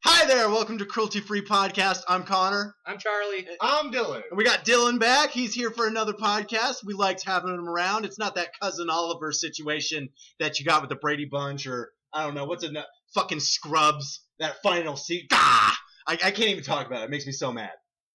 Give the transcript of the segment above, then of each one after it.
Hi there, welcome to CrueltyFree Podcast. I'm Connor. I'm Charlie. I'm Dylan. And we got Dylan back. He's here for another podcast. We liked having him around. It's not that Cousin Oliver situation that you got with the Brady Bunch or, I don't know, what's it, fucking Scrubs, that final season. I can't even talk about it. It makes me so mad.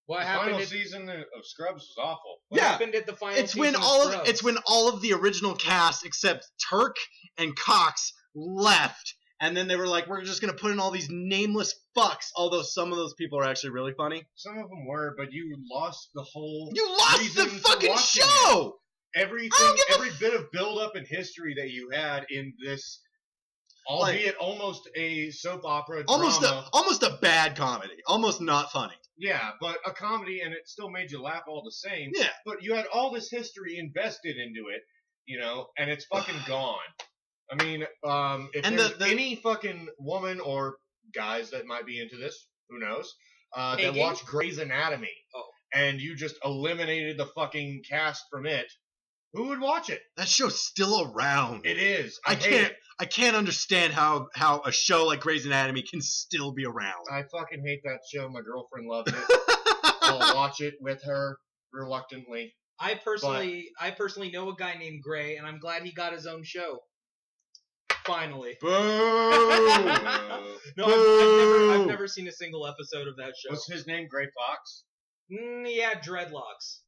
What happened? Final season of Scrubs was awful. What happened at the final it's when season all of Scrubs? It's when all of the original cast except Turk and Cox left. And then they were like, we're just going to put in all these nameless fucks, although some of those people are actually really funny. Some of them were, but you lost the whole You lost the reason fucking for watching show! it. Every bit of build-up and history that you had in this, albeit almost a soap opera drama. Almost a bad comedy. Almost not funny. Yeah, but a comedy, and it still made you laugh all the same. Yeah. But you had all this history invested into it, and it's fucking gone. I mean, if there's any fucking woman or guys that might be into this, who knows, that watch Grey's Anatomy, and you just eliminated the fucking cast from it, who would watch it? That show's still around. It is. I can't understand how a show like Grey's Anatomy can still be around. I fucking hate that show. My girlfriend loves it. I'll watch it with her reluctantly. I personally know a guy named Gray, and I'm glad he got his own show. Finally. Boo! No, I've never seen a single episode of that show. Was his name Gray Fox? Yeah, dreadlocks.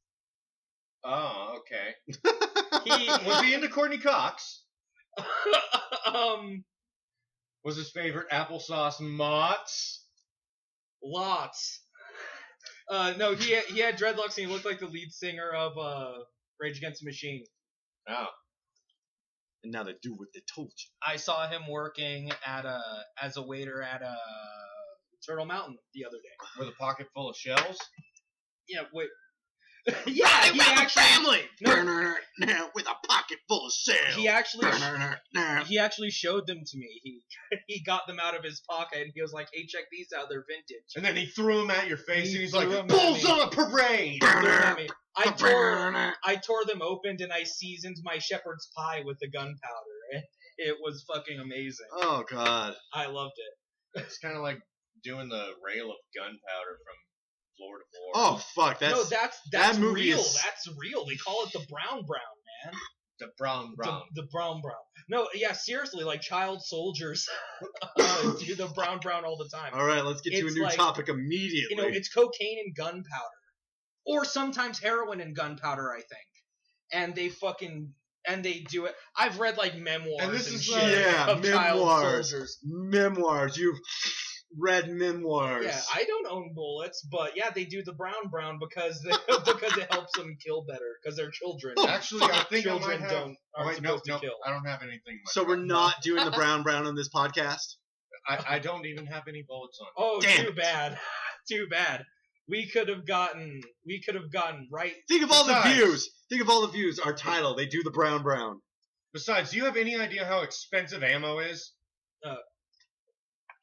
Oh, okay. Was he into Courtney Cox? Was his favorite applesauce Mott's? Lots. No, he had dreadlocks and he looked like the lead singer of Rage Against the Machine. Oh. And now they do what they told you. I saw him working as a waiter at Turtle Mountain the other day. With a pocket full of shells? Yeah, wait. Yeah, he actually family. No, with a pocket full of shells. He actually showed them to me. He got them out of his pocket and he was like, "Hey, check these out. They're vintage." And then he threw them at your face and he's like, "Bulls on a parade!" I tore them open and I seasoned my shepherd's pie with the gunpowder. It was fucking amazing. Oh God, I loved it. It's kind of like doing the rail of gunpowder from floor to floor. Oh fuck, that's that movie real. That's real. They call it the brown, man. The brown. The brown. No, yeah, seriously, like child soldiers do the brown all the time. All right, let's get to a new topic immediately. It's cocaine and gunpowder. Or sometimes heroin and gunpowder, I think. And they do it. I've read like memoirs and shit of child soldiers. Memoirs. You've read memoirs. Yeah, I don't own bullets, but yeah, they do the brown because it helps them kill better because they're children. Actually, I think children aren't supposed to kill. I don't have anything. So we're not doing the brown on this podcast. I don't even have any bullets on. Oh, damn. Too bad. Too bad. We could have gotten right. Think of all the views. Our title. They do the brown. Besides, do you have any idea how expensive ammo is?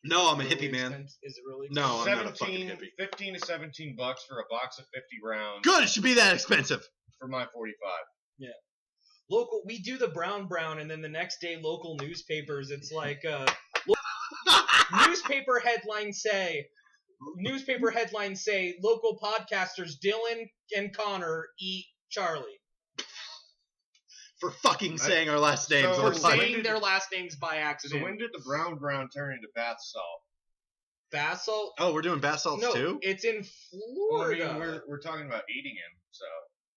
No, I'm a hippie, man. Is it really? No, I'm not a fucking hippie. 15 to $17 for a box of 50 rounds. Good, it should be that expensive. For my 45. Yeah. We do the brown, and then the next day, local newspapers, it's like, newspaper headlines say, local podcasters Dylan and Connor eat Charlie. For fucking saying our last names. For saying their last names by accident. So when did the brown turn into bath salt? Bath salt? Oh, we're doing bath salts too? No, it's in Florida. Well, I mean, we're talking about eating him, so.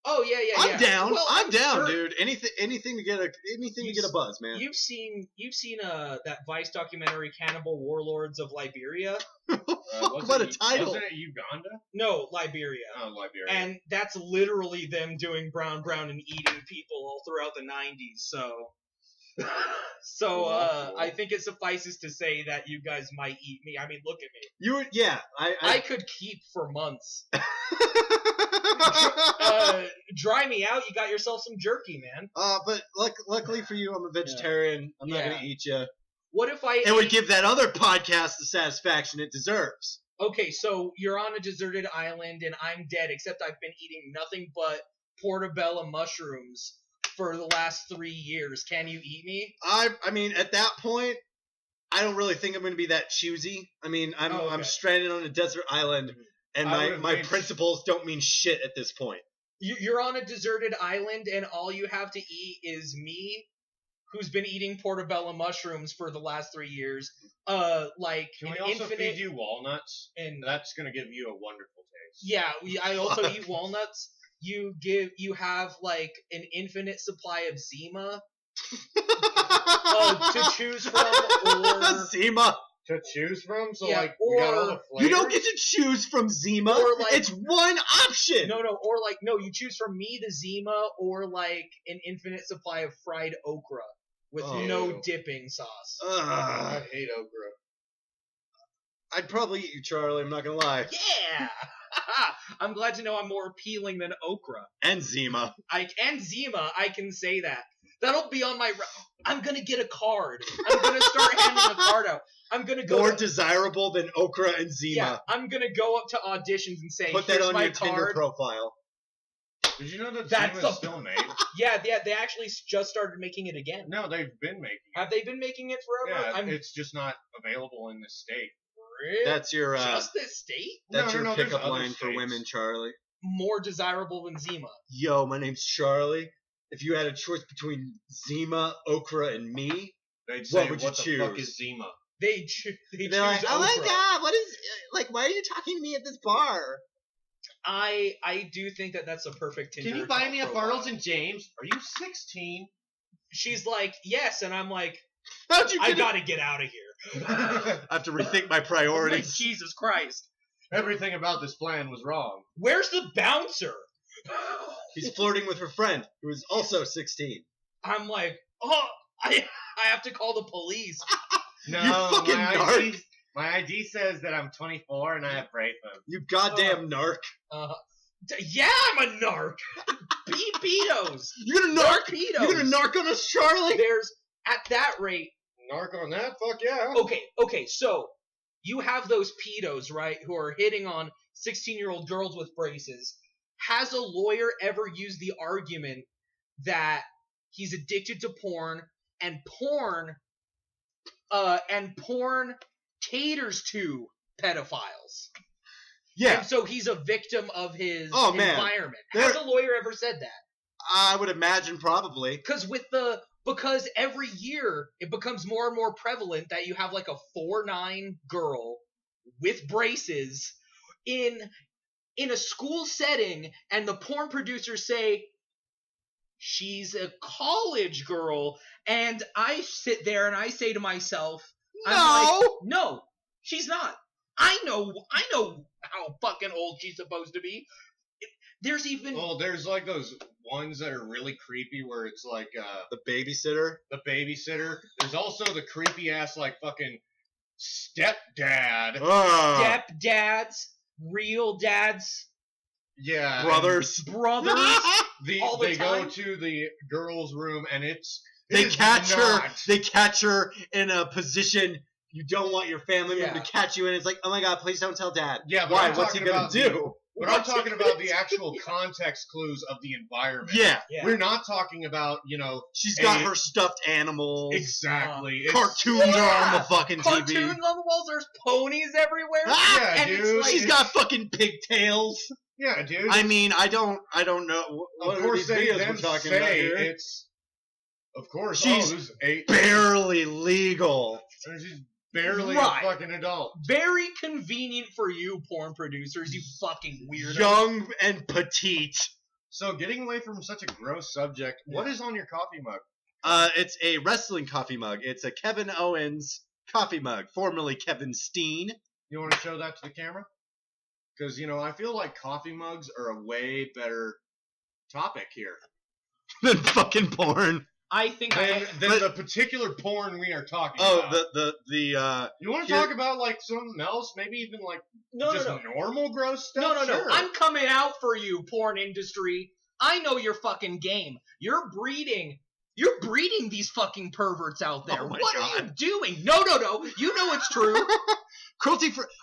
Oh yeah. I'm down. Well, I'm down, dude. Anything to get a buzz, man. You've seen that Vice documentary, Cannibal Warlords of Liberia? What a title! Wasn't it Uganda? No, Liberia. Oh, Liberia. And that's literally them doing brown and eating people all throughout the 90s. So, I think it suffices to say that you guys might eat me. I mean, look at me. I could keep for months. Dry me out. You got yourself some jerky, man. But luckily for you, I'm a vegetarian. I'm not gonna eat you. What if I? It would give that other podcast the satisfaction it deserves. Okay, so you're on a deserted island and I'm dead, except I've been eating nothing but portobello mushrooms for the last 3 years. Can you eat me? I mean, at that point, I don't really think I'm going to be that choosy. I mean, I'm stranded on a desert island, and my principles don't mean shit at this point. You're on a deserted island, and all you have to eat is me, who's been eating portobello mushrooms for the last 3 years. Can we also feed you walnuts? And that's going to give you a wonderful taste. Yeah, I also eat walnuts. You have like an infinite supply of ZIMA to choose from, or ZIMA to choose from. So we got all the flavors. You don't get to choose from ZIMA. Or it's one option. No, you choose from me the ZIMA, or like an infinite supply of fried okra with no dipping sauce. I hate okra. I'd probably eat you, Charlie. I'm not gonna lie. Yeah. I'm glad to know I'm more appealing than okra. And ZIMA. I can say that. That'll be on my... I'm going to get a card. I'm going to start handing a card out. I'm going to go... More desirable than okra and ZIMA. Yeah, I'm going to go up to auditions and say, put that on your Tinder profile. Did you know that ZIMA's still made? Yeah, they actually just started making it again. No, they've been making it. Have they been making it forever? Yeah, it's just not available in this state. Really? That's your just this state? That's your pickup line for women, Charlie. More desirable than ZIMA. Yo, my name's Charlie. If you had a choice between ZIMA, okra, and me, they'd say, what would you choose? What the fuck is ZIMA? They choose like, oh okra. my god, what is why are you talking to me at this bar? I do think that's a perfect Tinder. Can you buy me a Bartles and James? Are you 16? She's like, yes, and I'm like, I gotta get out of here. I have to rethink my priorities. Like, Jesus Christ. Everything about this plan was wrong. Where's the bouncer? He's flirting with her friend, who is also 16. I'm like, I have to call the police. No, you fucking narc. My ID says that I'm 24 and I have braces. You goddamn narc. Yeah, I'm a narc. Pedos. You're gonna narc? Pedos. You're gonna narc on us, Charlie? At that rate. Narc on that? Fuck yeah. Okay, so you have those pedos, right, who are hitting on 16-year-old girls with braces. Has a lawyer ever used the argument that he's addicted to porn and porn caters to pedophiles? Yeah. And so he's a victim of his environment. Has a lawyer ever said that? I would imagine probably. Because every year it becomes more and more prevalent that you have like a 4'9" girl with braces in a school setting, and the porn producers say she's a college girl, and I sit there and I say to myself, no, she's not. I know how fucking old she's supposed to be. There's like those ones that are really creepy where it's like the babysitter. There's also the creepy ass like fucking stepdad. Stepdads, real dads. Yeah. Brothers. They go to the girl's room and they catch her in a position you don't want your family member to catch you in. It's like, oh my god, please don't tell dad. Yeah, why? What's he gonna do? But I'm talking about the actual context clues of the environment. Yeah. We're not talking about, she's got her stuffed animals. Exactly. Cartoons are on the fucking TV. Cartoons on the walls. There's ponies everywhere. Yeah, dude. She's got fucking pigtails. Yeah, dude. I mean, I don't know. Of course, they then say of course, she's barely legal. She's barely a fucking adult. Very convenient for you, porn producers, you fucking weirdo. Young and petite. So, getting away from such a gross subject, what is on your coffee mug? It's a wrestling coffee mug. It's a Kevin Owens coffee mug, formerly Kevin Steen. You want to show that to the camera? Because, I feel like coffee mugs are a way better topic here. Than fucking porn. I think the particular porn we are talking about. Oh, you want to talk about like something else? Maybe even like normal gross stuff? No. I'm coming out for you, porn industry. I know your fucking game. You're breeding these fucking perverts out there. Oh my what God. are you doing? No. You know it's true.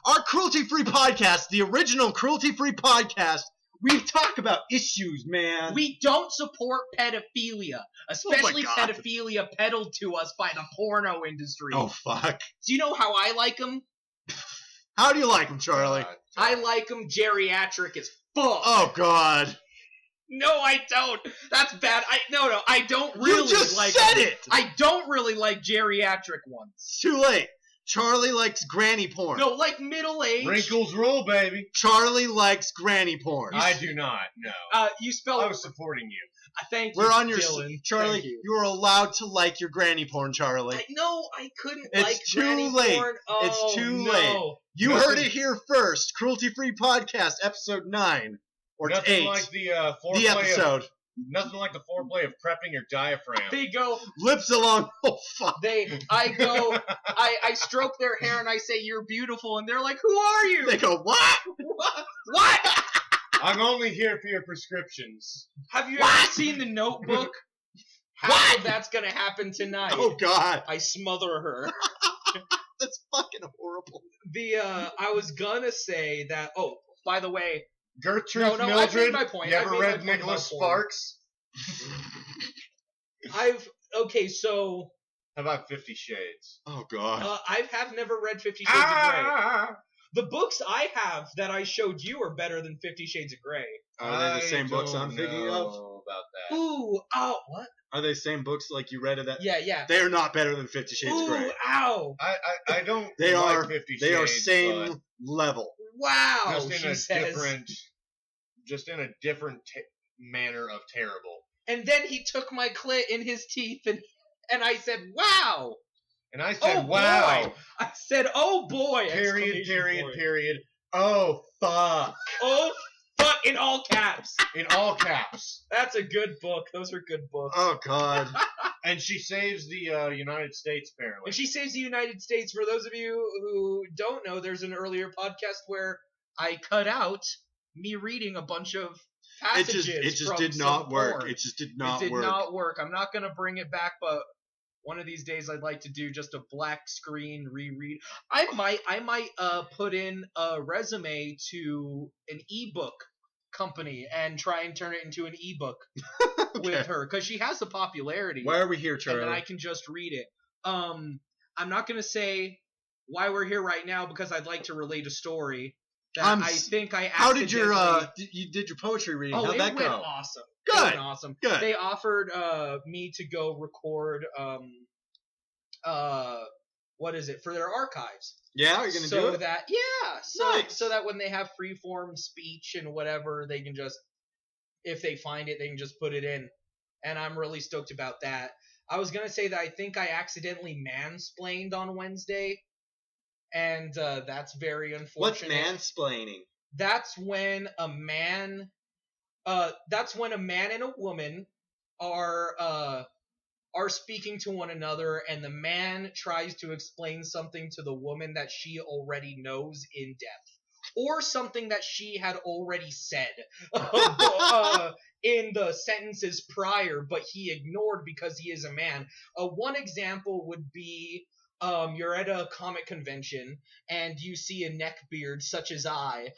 Our Cruelty-Free podcast, the original Cruelty-Free podcast, We talk about issues, man. We don't support pedophilia, especially God. pedophilia peddled to us by the porno industry. Oh, fuck. Do you know how I like them? How do you like them, Charlie? I like them geriatric as fuck. Oh, God. No, I don't. That's bad. I don't really You just like said them. it! I don't really like geriatric ones. It's too late. Charlie likes granny porn. No, like middle-aged. Wrinkles roll, baby. Charlie likes granny porn. I do not. No. You spell. I was supporting you. Thank you, We're on your Dylan. Charlie. Thank you. You are allowed to like your granny porn, Charlie. I couldn't It's like too granny late. porn. It's Oh, too no. late. You heard it here first. Cruelty-Free Podcast, episode 9 or Nothing 8. like the foreplay The episode. Nothing like the foreplay of prepping your diaphragm. They go. Lips along. Oh fuck. I stroke their hair and I say you're beautiful and they're like, who are you? They go what? What? I'm only here for your prescriptions. Have you ever seen The Notebook? Half of that's gonna happen tonight. Oh god. I smother her. That's fucking horrible. I was gonna say that. Oh, by the way, Gertrude No, I Mildred. made my point. You I ever made my read point Nicholas about porn. Sparks? So How about 50 Shades? Oh god. I have never read 50 Shades of Grey. The books I have that I showed you are better than 50 Shades of Grey. Are they the same books I'm thinking of? About that. Ooh, oh, what? Are they the same books like you read of that? Yeah. They are not better than 50 Shades of Ooh, Grey. ow. I don't. They like are 50 they are Shades, same but Wow, level. just in a different manner of terrible. And then he took my clit in his teeth and I said, wow. And I said, Oh, wow. boy. I said, oh boy. Period. Exclamation point. Period. Oh fuck. Oh fuck in all caps. In all caps. That's a good book. Those are good books. Oh god. And she saves the United States, apparently. And she saves the United States. For those of you who don't know, there's an earlier podcast where I cut out me reading a bunch of passages. It just from did some not work. porn. It just did not It did work. not work. I'm not gonna bring it back, but one of these days I'd like to do just a black screen reread. I might put in a resume to an ebook company and try and turn it into an ebook with her because she has the popularity. Why are we here, Charlie? And then I can just read it. I'm not gonna say why we're here right now because I'd like to relate a story that I think I How did your accidentally- you did your poetry reading? Oh, How'd it that went go? awesome. Good. It went awesome. Good. They offered me to go record what is it for their archives. Yeah, you're gonna do it. So that when they have freeform speech and whatever, they can just, if they find it, they can just put it in. And I'm really stoked about that. I was gonna say that I think I accidentally mansplained on Wednesday, and that's very What's unfortunate. mansplaining? That's when a man and a woman are speaking to one another, and the man tries to explain something to the woman that she already knows in depth, or something that she had already said in the sentences prior, but he ignored because he is a man. One example would be you're at a comic convention and you see a neckbeard such as I.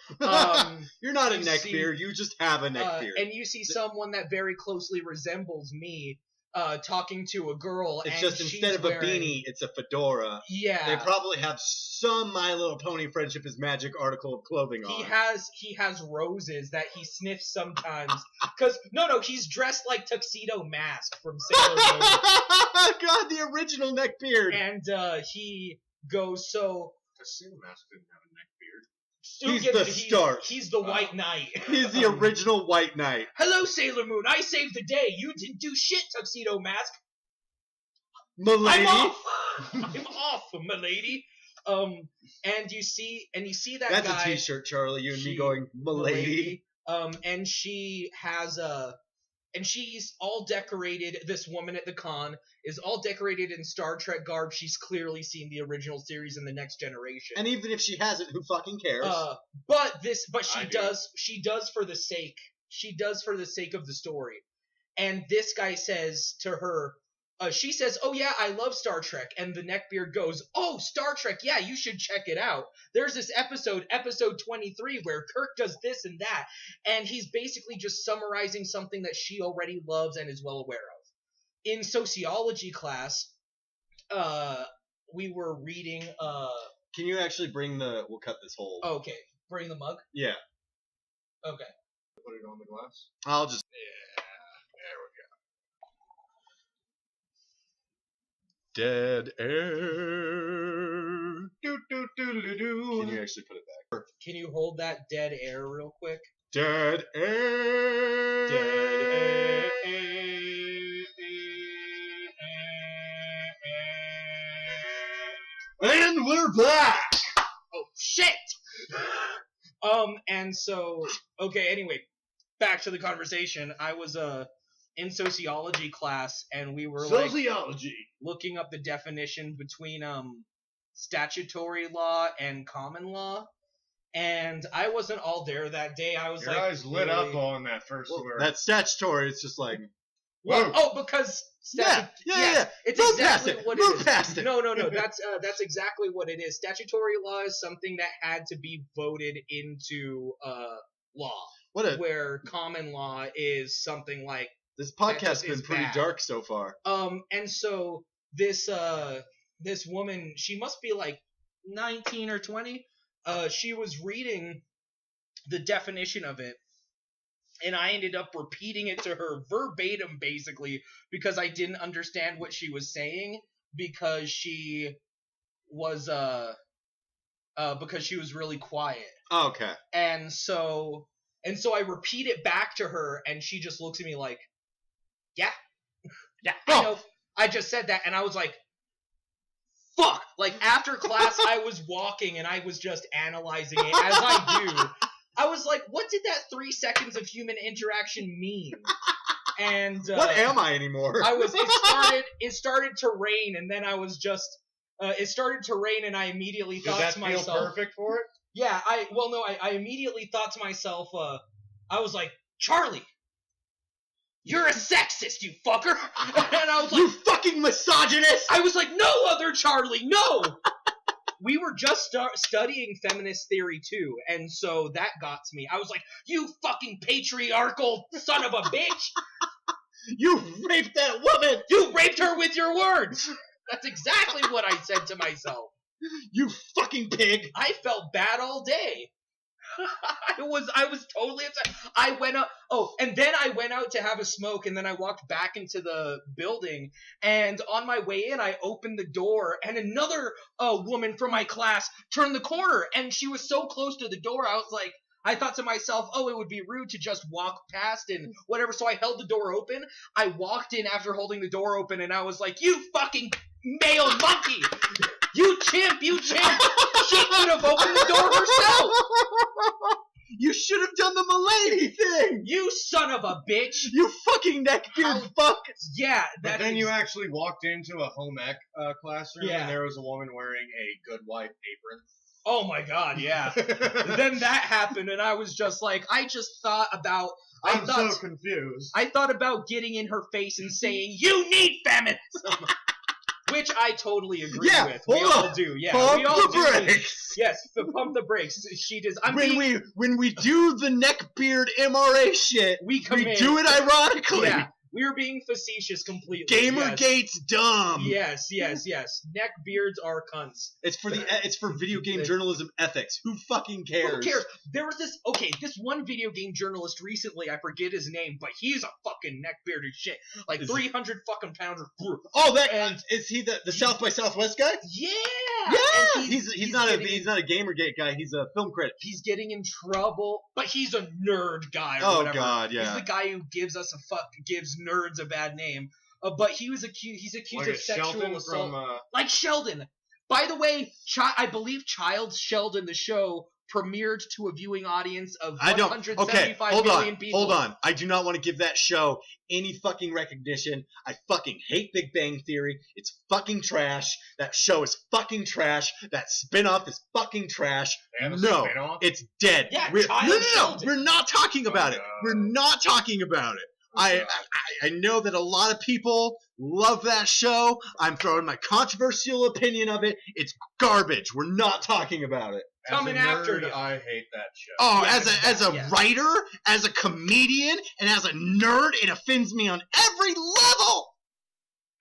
You're not a you neckbeard. You just have a neckbeard. And you see someone that very closely resembles me talking to a girl. It's and just she's instead of a wearing, beanie, it's a fedora. Yeah. They probably have some My Little Pony Friendship is Magic article of clothing on. He has roses that he sniffs sometimes. Cause no, he's dressed like Tuxedo Mask from Sailor Moon. God, the original neckbeard. And he goes, so Tuxedo Mask didn't have a neck beard. He's the start. He's the White Knight. He's the original White Knight. Hello, Sailor Moon. I saved the day. You didn't do shit, Tuxedo Mask. Milady. I'm off, milady. And you see that That's guy. a t-shirt, Charlie. You and me going, milady. And she has and she's all decorated. This woman at the con is all decorated in Star Trek garb. She's clearly seen the original series in The Next Generation. And even if she hasn't, who fucking cares? But she does for the sake of the story. And this guy says to her, she says, "Oh yeah, I love Star Trek," and the neckbeard goes, "Oh, Star Trek, yeah, you should check it out. There's this episode 23, where Kirk does this and that," and he's basically just summarizing something that she already loves and is well aware of. In sociology class, we were reading. Can you actually bring the? We'll cut this whole. Okay, bring the mug. Yeah. Okay. Put it on the glass. I'll just. Yeah. There we go. Dead air. Do. Can you actually put it back? Can you hold that dead air real quick? Dead air. Dead And we're back. Oh shit! And so, okay, anyway, back to the conversation. I was in sociology class, and we were Sociology. looking up the definition between statutory law and common law, and I wasn't all there that day. I was Your like, eyes lit up on that first word. That's statutory. It's just like. Whoa. Oh, because Yeah. it's Move exactly past it. what Move it is. past it. No, that's exactly what it is. Statutory law is something that had to be voted into law, where common law is something like. This podcast has been is pretty bad. dark so far. And so this woman, she must be like 19 or 20. She was reading the definition of it, and I ended up repeating it to her verbatim, basically, because I didn't understand what she was saying, because she was really quiet. Oh, okay. And so I repeat it back to her, and she just looks at me like, yeah, I know, I just said that, and I was like, fuck! Like, after class, I was walking, and I was just analyzing it, as I do. I was like, what did that 3 seconds of human interaction mean? And what am I anymore? It started to rain, and then I was just it started to rain, and I immediately thought to myself, feel perfect for it? Yeah, I immediately thought to myself, I was like, Charlie, you're a sexist, you fucker. And I was like, you fucking misogynist. I was like, no, other Charlie, no. We were just studying feminist theory too, and so that got to me. I was like, you fucking patriarchal son of a bitch. You raped that woman. You raped her with your words. That's exactly what I said to myself. You fucking pig. I felt bad all day. I was totally upset. I went up. Oh, and then I went out to have a smoke, and then I walked back into the building. And on my way in, I opened the door, and another woman from my class turned the corner, and she was so close to the door. I thought to myself, oh, it would be rude to just walk past and whatever. So I held the door open. I walked in after holding the door open, and I was like, you fucking male monkey! You chimp! You chimp! She could have opened the door herself! You should have done the milady thing! You son of a bitch! You fucking neckbeard fuck! Yeah, but then you actually walked into a home ec classroom, and there was a woman wearing a good wife apron. Oh my god, yeah. Then that happened, and I was just like, I'm so confused. I thought about getting in her face and saying, you need feminism! Which I totally agree with. We all do. Yeah, pump we all the do. brakes. Yes, pump the brakes. She does. When we do the neckbeard MRA shit, we do it ironically. Yeah, we were being facetious completely. Gamergate's dumb. Yes. Neckbeards are cunts. It's for video game journalism ethics. Who fucking cares? Who cares? There was this one video game journalist recently, I forget his name, but he's a fucking neckbeard as shit. Like 300 fucking pounds of Oh, is he the South by Southwest guy? Yeah. Yeah. He's not a Gamergate guy. He's a film critic. He's getting in trouble, but he's a nerd guy or whatever. Oh god, yeah. He's the guy who gives nerds a bad name. But he's accused of sexual assault. Like Sheldon. By the way, I believe Child Sheldon, the show, premiered to a viewing audience of 175 million people. Hold on. I do not want to give that show any fucking recognition. I fucking hate Big Bang Theory. It's fucking trash. That show is fucking trash. That spinoff is fucking trash. No, it's dead. Yeah, No. We're not talking about it. We're not talking about it. I know that a lot of people love that show. I'm throwing my controversial opinion of it. It's garbage. We're not talking about it. Coming as a nerd, after you. I hate that show. Oh, Yeah, as a yeah. writer, as a comedian, and as a nerd, it offends me on every level.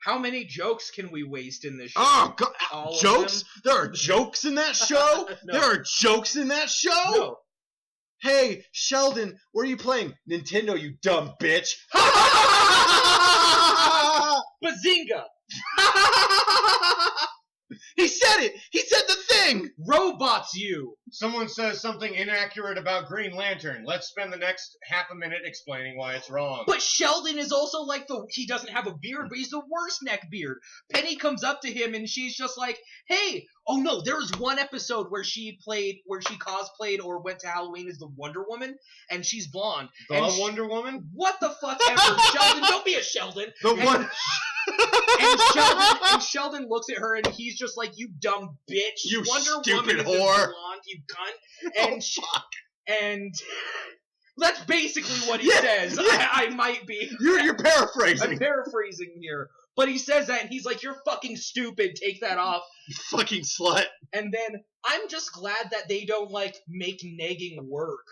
How many jokes can we waste in this show? Oh, God. All of Jokes? them? There are jokes in that show? No. There are jokes in that show? No. Hey, Sheldon, what are you playing? Nintendo, you dumb bitch. Bazinga! He said it! He said the thing! Robots you! Someone says something inaccurate about Green Lantern. Let's spend the next half a minute explaining why it's wrong. But Sheldon is also like he doesn't have a beard, but he's the worst neck beard. Penny comes up to him and she's just like, hey, oh no, there was one episode where she cosplayed or went to Halloween as the Wonder Woman, and she's blonde. Wonder Woman? What the fuck ever, Sheldon, don't be a Sheldon. And Sheldon looks at her and he's just like, you dumb bitch. You Wonder stupid Woman whore. Is blonde, you cunt. And that's basically what he Yeah, says. yeah. I might be. You're paraphrasing. I'm paraphrasing here. But he says that and he's like, you're fucking stupid, take that off. You fucking slut. And then I'm just glad that they don't make negging work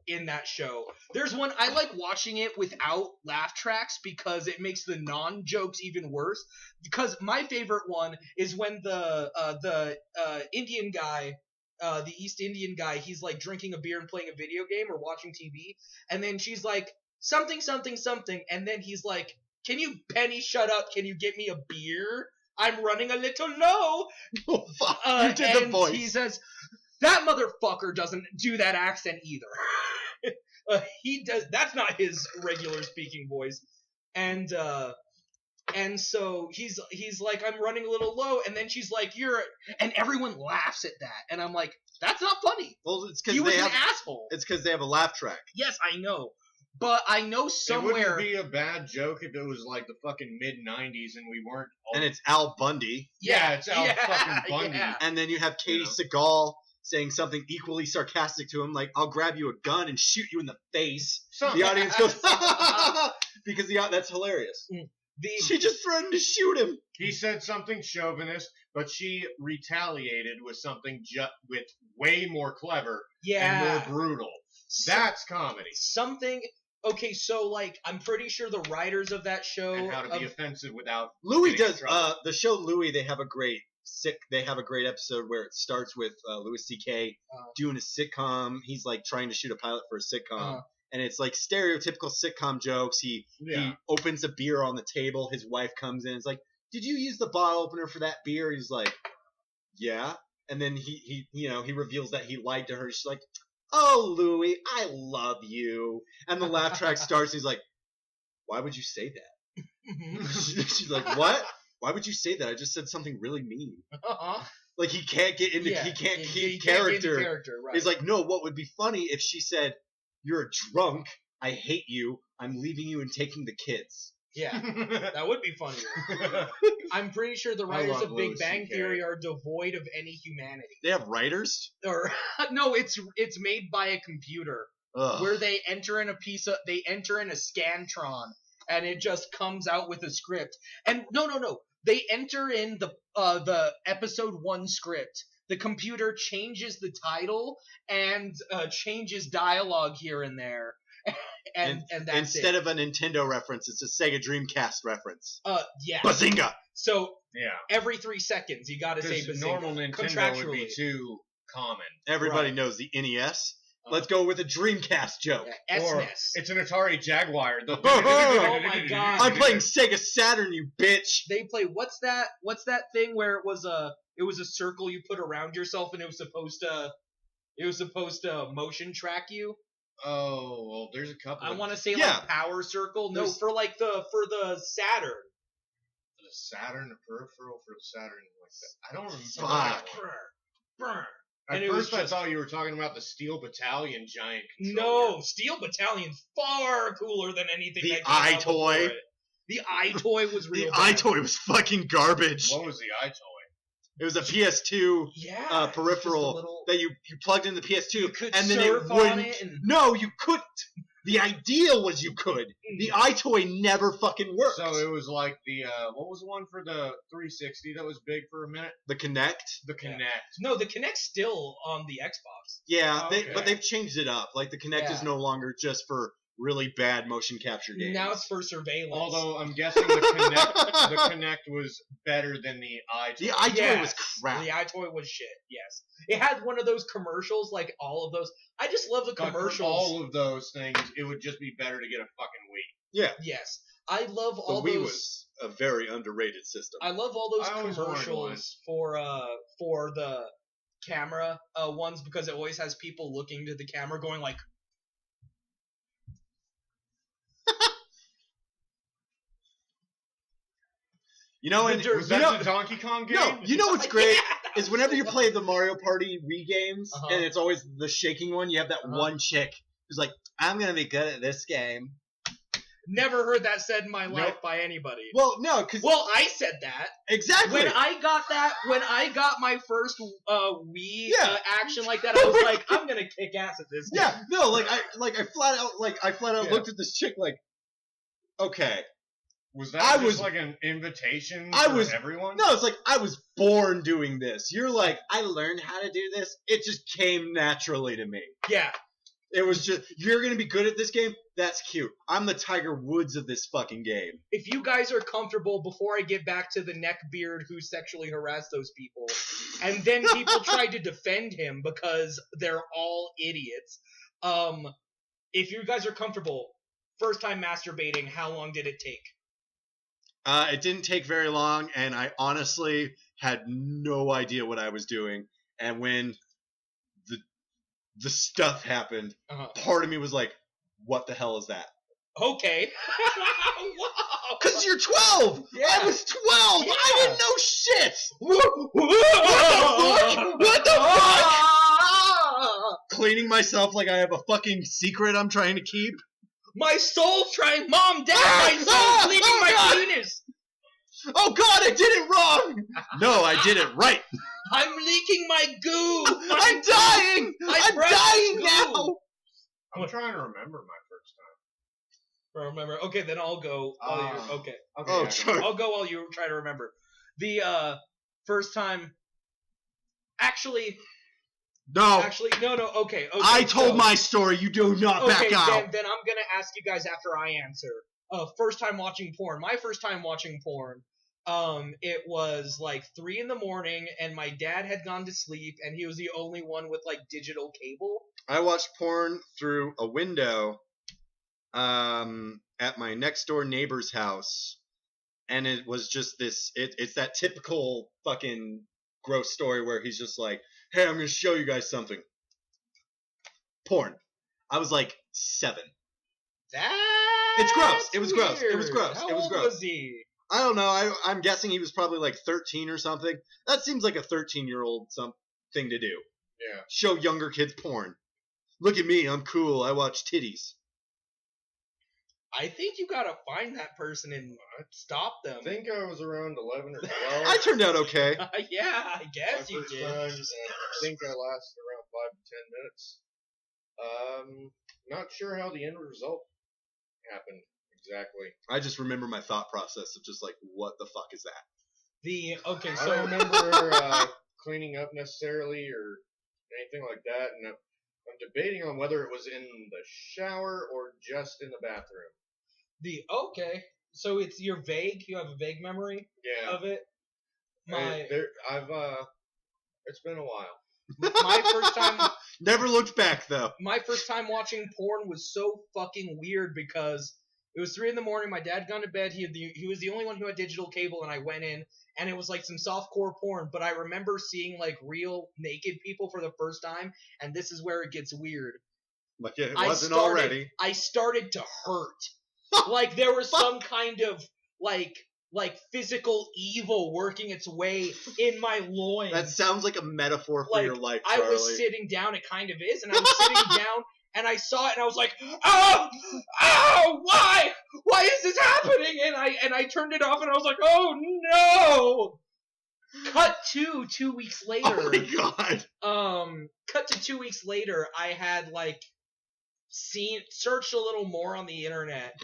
in that show. There's one I like watching it without laugh tracks because it makes the non-jokes even worse. Because my favorite one is when the Indian guy, the East Indian guy, he's like drinking a beer and playing a video game or watching TV, and then she's like something, and then he's like, "Can you, Penny, shut up? Can you get me a beer? I'm running a little low." Oh, fuck. You did the voice. He says, that motherfucker doesn't do that accent either. He does. That's not his regular speaking voice. And so he's like, I'm running a little low, and then she's like, and everyone laughs at that, and I'm like, that's not funny. Well, it's because He was they an have. asshole. It's because they have a laugh track. Yes, I know, but I know It somewhere. wouldn't be a bad joke if it was like the fucking mid-90s and we weren't... And it's Al Bundy. Yeah, it's Al fucking Bundy. Yeah. And then you have Katie Seagal saying something equally sarcastic to him, like, I'll grab you a gun and shoot you in the face. The audience goes, because that's hilarious. She just threatened to shoot him. He said something chauvinist, but she retaliated with something with way more clever and more brutal. That's comedy. Okay, so I'm pretty sure the writers of that show And how to be offensive without Louis getting in does trouble. the show Louis. They have a great episode where it starts with Louis C.K. doing a sitcom. He's like trying to shoot a pilot for a sitcom, and it's like stereotypical sitcom jokes. He opens a beer on the table. His wife comes in. It's like, did you use the bottle opener for that beer? He's like, yeah. And then he reveals that he lied to her. She's like, oh, Louis, I love you. And the laugh track starts. He's like, why would you say that? She's like, what? Why would you say that? I just said something really mean. Like he can't get into he can't keep character. Right. He's like, no, what would be funny if she said, you're a drunk, I hate you, I'm leaving you and taking the kids. Yeah, that would be funny. I'm pretty sure the writers of Big Bang Theory are devoid of any humanity. They have writers? Or no, it's made by a computer. Ugh. Where they enter in a Scantron and it just comes out with a script. And no. They enter in the episode 1 script. The computer changes the title and changes dialogue here and there. And that's instead of a Nintendo reference, it's a Sega Dreamcast reference. Yeah. Bazinga! So Yeah. every 3 seconds you gotta say Bazinga. Normal Nintendo would be too common. Everybody knows the NES. Let's go with a Dreamcast joke. Or SNES. it's an Atari Jaguar. Oh my God. I'm playing Sega Saturn, you bitch! They play what's that thing where it was a circle you put around yourself and it was supposed to motion track you? Oh, well, there's a couple. I want to say Yeah. Power Circle. No, There's- for the Saturn. For the Saturn, a peripheral for the Saturn. Like that. I don't remember Fuck. that one. Brr. At And it was first, I just- thought you were talking about the Steel Battalion giant controller. No, Steel Battalion's far cooler than anything. The that came out before iToy. it. The iToy was real. The bad. iToy was fucking garbage. What was the iToy? It was a PS2 Yeah, peripheral just a little- that you plugged in the PS2, You could and then surf it on wouldn't. it and- No, you couldn't. The idea was you could. The iToy never fucking worked. So it was like the what was the one for the 360 that was big for a minute? The Kinect. The Kinect. No, the Kinect's still on the Xbox. Yeah, Okay. but they've changed it up. Like the Kinect is no longer just for really bad motion capture games. Now it's for surveillance. Although I'm guessing the Kinect was better than the iToy. The iToy was crap. The iToy was shit. Yes, it had one of those commercials, like all of those. I just love the But commercials. for all of those things, it would just be better to get a fucking Wii. Yeah. Yes, I love The all Wii those. was a very underrated system. I love all those I always wanted commercials for the camera ones because it always has people looking to the camera going like. You know, and Was that the Donkey Kong game? No, you know what's great Yeah, is whenever you play the Mario Party Wii games, Uh-huh. and it's always the shaking one. You have that one chick who's like, "I'm gonna be good at this game." Never heard that said in my life by anybody. Well, no, because I said that. exactly. When I got my first Wii Yeah. action like that, I was like, I'm gonna kick ass at this game. Yeah, no, I flat out Yeah. looked at this chick like, okay. Was that like an invitation I for was- everyone? No, it's like I was born doing this. You're like, I learned how to do this. It just came naturally to me. Yeah. It was just, you're gonna be good at this game? That's cute. I'm the Tiger Woods of this fucking game. If you guys are comfortable, before I get back to the neckbeard who sexually harassed those people, and then people tried to defend him because they're all idiots. If you guys are comfortable, first time masturbating, how long did it take? It didn't take very long, and I honestly had no idea what I was doing. And when the stuff happened, part of me was like, what the hell is that? Okay. Whoa. Because you're 12! Yeah. I was 12! Yeah. I didn't know shit! What the fuck? Cleaning myself like I have a fucking secret I'm trying to keep? My soul's trying. Mom, Dad, my soul's leaving my God. penis. Oh god, I did it wrong! No, I did it right! I'm leaking my goo. I'm dying! I'm dying goo. now! I'm trying to remember my first time. Remember? Okay, then I'll go. Okay. Oh, sorry. I'll go while you try to remember. The first time. Actually, No. no. Okay. I told my story. You do not back out. Then I'm gonna ask you guys after I answer. First time watching porn. My first time watching porn. It was like 3 a.m, and my dad had gone to sleep, and he was the only one with like digital cable. I watched porn through a window at my next door neighbor's house, and it was just this. It's that typical fucking gross story where he's just like, "Hey, I'm gonna show you guys something." Porn. I was like 7. It's gross. It was gross. It was gross. How It was old gross. was he? I don't know. I'm guessing he was probably like 13 or something. That seems like a 13-year-old thing to do. Yeah. Show younger kids porn. Look at me. I'm cool. I watch titties. I think you gotta find that person and stop them. I think I was around 11 or 12. I turned out okay. Yeah, I guess My you first did. time, I think I lasted around 5 to 10 minutes. Not sure how the end result happened exactly. I just remember my thought process of just like, what the fuck is that? Okay, I so don't remember cleaning up necessarily or anything like that, and I'm debating on whether it was in the shower or just in the bathroom. okay, so you're vague. You have a vague memory Yeah. of it. It's been a while. My first time. Never looked back though. My first time watching porn was so fucking weird because it was 3 a.m. My dad had gone to bed. He was the only one who had digital cable, and I went in, and it was like some softcore porn. But I remember seeing like real naked people for the first time, and this is where it gets weird. Like it wasn't already. I started to hurt. Like there was some kind of like physical evil working its way in my loins. That sounds like a metaphor for your life, I Charlie. was sitting down. It kind of is, and I was sitting down. And I saw it, and I was like, "Oh, why? Why is this happening?" And I turned it off, and I was like, "Oh no!" Cut to 2 weeks later. Oh my god. Cut to 2 weeks later. I had like searched a little more on the internet,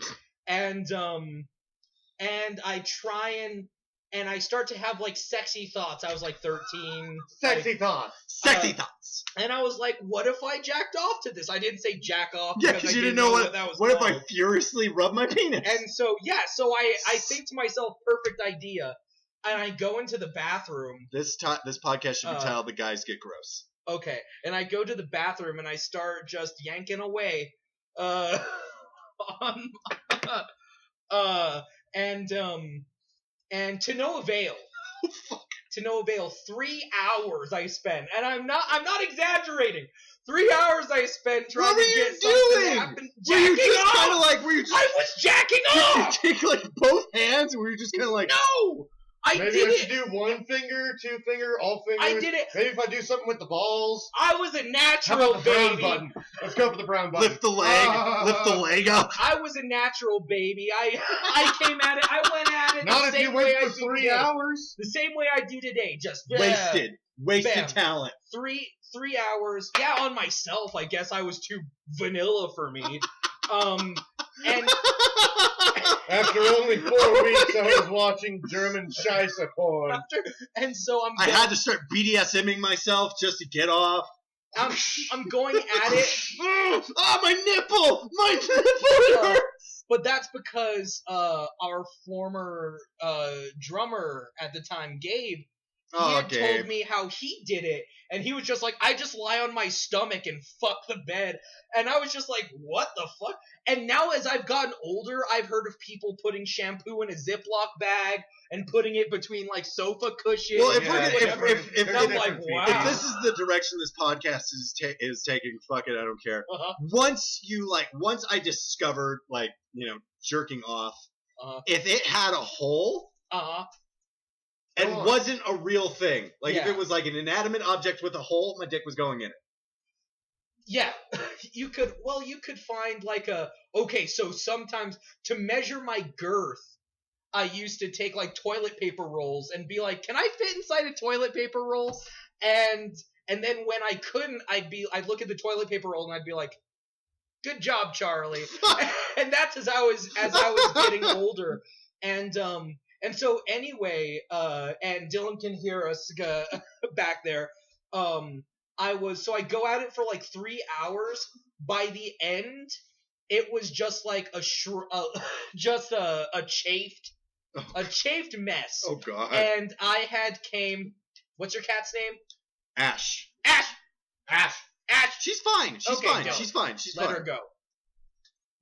and I try and I start to have like sexy thoughts. I was like 13. Sexy like, thoughts. Sexy thoughts. And I was like, what if I jacked off to this? I didn't say jack off. Yeah, because you didn't know what that was. What called. If I furiously rub my penis? And so, I think to myself, perfect idea. And I go into the bathroom. This podcast should be titled "The Guys Get Gross." Okay, and I go to the bathroom and I start just yanking away, and to no avail. To no avail. 3 hours I spent, and I'm not exaggerating. 3 hours I spent trying to get something to happen. Jacking off. I was jacking off. Did you take like both hands, or were you just kind of like? No. Maybe I should do one finger, two finger, all fingers. I did it. Maybe if I do something with the balls. I was a natural How about the baby. brown button? Let's go for the brown button. Lift the leg. Lift the leg up. I was a natural baby. I came at it. I went at it Not the if same you way went I for do 3 today. hours. The same way I do today. Just Wasted talent. 3 hours. Yeah, on myself. I guess I was too vanilla for me. And after only 4 weeks, I was watching German Scheisse porn. And so I had to start BDSMing myself just to get off. I'm going at it. Oh, my nipple! My nipple hurts! But that's because our former drummer at the time, Gabe, told me how he did it. And he was just like, I just lie on my stomach and fuck the bed. And I was just like, what the fuck? And now as I've gotten older, I've heard of people putting shampoo in a Ziploc bag and putting it between like sofa cushions. Well, if I'm like, wow. If this is the direction this podcast is taking, fuck it, I don't care. Once I discovered jerking off, if it had a hole, and wasn't a real thing, if it was like an inanimate object with a hole, my dick was going in it. Yeah, you could find so sometimes to measure my girth, I used to take like toilet paper rolls and be like, can I fit inside a toilet paper roll? And then when I couldn't, I'd look at the toilet paper roll and I'd be like, good job, Charlie. And that's as I was getting older. And so anyway, and Dylan can hear us back there. I go at it for like 3 hours. By the end, it was just like a chafed mess. Oh God! And I came. What's your cat's name? Ash. She's fine. She's fine. Let her go.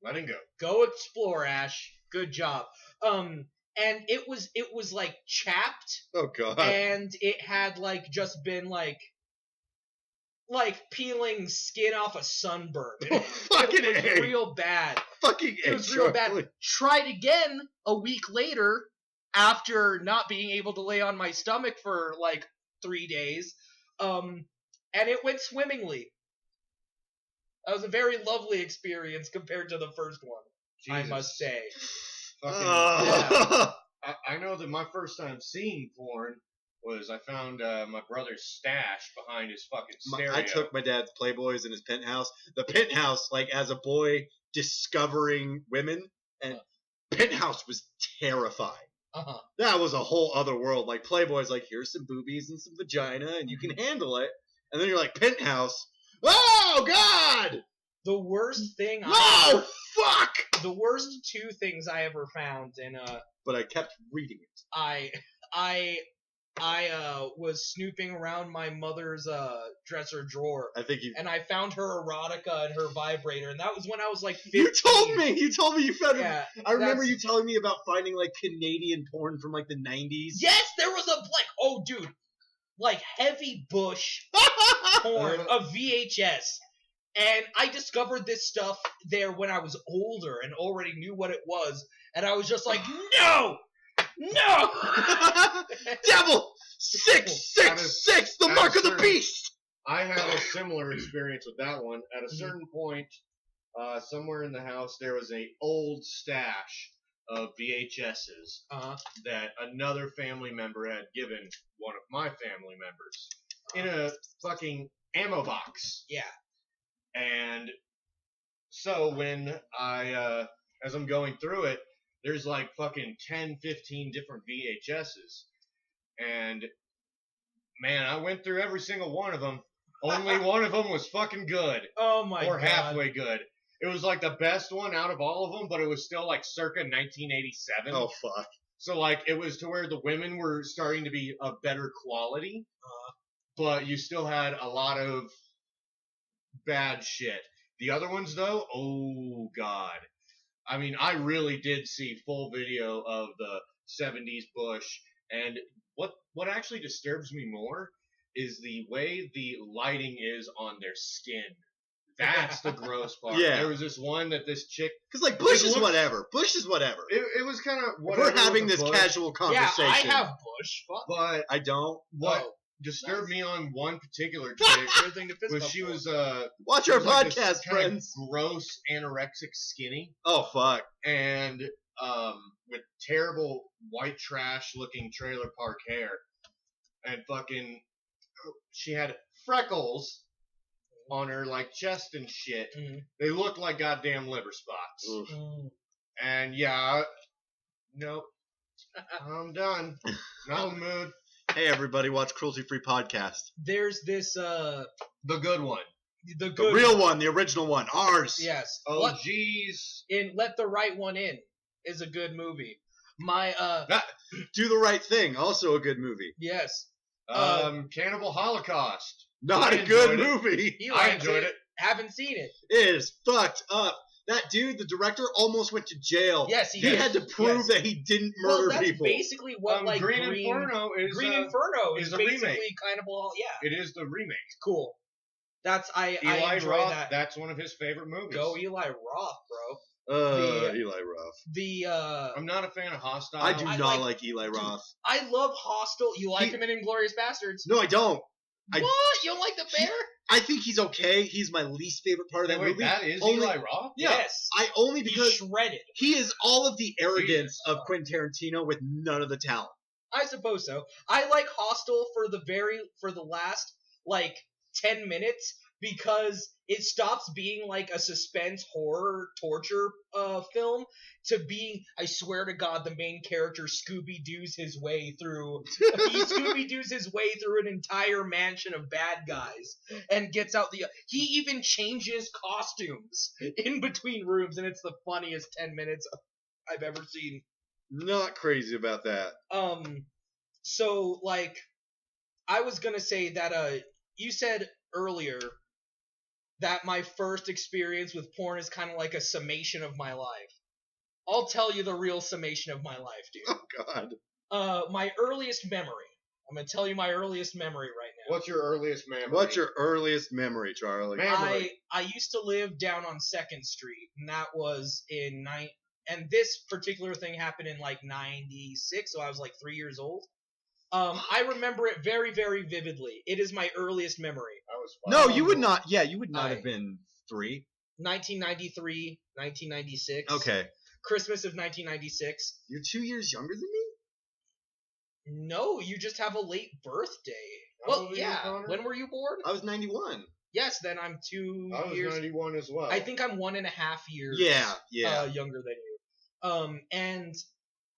Let him go. Go explore, Ash. Good job. And it was like chapped. Oh God! And it had like just been like peeling skin off a sunburn. It was real bad. It was real bad. Tried again a week later after not being able to lay on my stomach for like 3 days. And it went swimmingly. That was a very lovely experience compared to the first one, Jesus. I must say. I know that my first time seeing porn was I found my brother's stash behind his fucking stereo. I took my dad's Playboys in his penthouse. The penthouse, as a boy discovering women, and penthouse was terrifying. That was a whole other world. Playboy's here's some boobies and some vagina, and you can handle it. And then you're like, penthouse. Oh, God! The worst thing fuck! The worst 2 things I ever found in But I kept reading it. I was snooping around my mother's dresser drawer. And I found her erotica and her vibrator, and that was when I was 15. You told me you found it. I remember you telling me about finding Canadian porn from the 90s. Yes, there was heavy bush porn, a VHS. And I discovered this stuff there when I was older and already knew what it was. And I was just like, no! No! Devil! 666, the mark of the beast! I had a similar experience with that one. At a certain point, somewhere in the house, there was an old stash of VHSs that another family member had given one of my family members in a fucking ammo box. Yeah. And So when as I'm going through it, there's like fucking 10, 15 different VHSs. And, man, I went through every single one of them. Only one of them was fucking good. Oh my god. Or halfway good. It was like the best one out of all of them, but it was still like circa 1987. Oh, fuck. So, like, it was to where the women were starting to be of better quality, but you still had a lot of bad shit. The other ones, though, oh, God. I mean, I really did see full video of the 70s Bush, and what actually disturbs me more is the way the lighting is on their skin. That's the gross part. Yeah. There was this one that this chick... Because, like, Bush is whatever. Bush is whatever. It was kind of whatever. We're having this Bush, casual conversation. Yeah, I have Bush. Fuck. but I don't. what disturbed me on one particular chick Good thing to fist was bump she for. was Watch she our was like this podcast, kinda friends. gross anorexic skinny, Oh, fuck. and with terrible white trash looking trailer park hair, and fucking she had freckles on her like chest and shit. Mhm. They looked like goddamn liver spots. Oof. And yeah, nope. I'm done. Not in the mood. Hey, everybody, watch Cruelty-Free Podcast. There's this The good one. the The good real one, the original one, ours. Yes. Oh, jeez. Let the Right One In is a good movie. My Do the Right Thing, also a good movie. yes. Cannibal Holocaust. Not I a good enjoyed it. movie. He I likes enjoyed it. Haven't seen it. It is fucked up. That dude, the director, almost went to jail. Yes, He did. had to prove Yes. that he didn't Well, murder that's people. basically what like Green Inferno is Inferno is is a basically remake. Cannibal. Yeah, It is the remake. cool. That's I Eli enjoy Roth. that. That's one of his favorite movies. Go Eli Roth, bro. Eli Roth. The I'm not a fan of Hostile. I do I not like- like Eli Roth. I love Hostel. You like He- him in Inglourious Bastards? No, I don't. What? You don't like the bear? I think he's okay. He's my least favorite part of that Wait, movie. that is Only- Eli Roth? Yeah. Yes. Only He's because shredded. he is all of the arrogance Jesus. of Quentin Tarantino with none of the talent. I suppose so. I like Hostel for the last like 10 minutes because it stops being like a suspense horror torture film to being, I swear to God, the main character Scooby-Doo's his way through an entire mansion of bad guys and gets out he even changes costumes in between rooms, and it's the funniest 10 minutes I've ever seen. Not crazy about that. So like I was gonna say that you said earlier that my first experience with porn is kind of like a summation of my life. I'll tell you the real summation of my life, dude. Oh, God. My earliest memory. I'm gonna tell you my earliest memory right now. What's your earliest memory? What's your earliest memory, Charlie? Man. I used to live down on 2nd Street, and that was and this particular thing happened in like 96, so I was like 3 years old. I remember it very, very vividly. It is my earliest memory. That was No, fun. you would not. Yeah, you would not I- have been 3. 1993, 1996. Okay. Christmas of 1996. You're 2 years younger than me? No, you just have a late birthday. How Well, old are you, yeah. Connor? When were you born? I was 91. Yes, then I'm 2 I was years. 91 as well. I think I'm 1.5 years. Yeah. Younger than you. And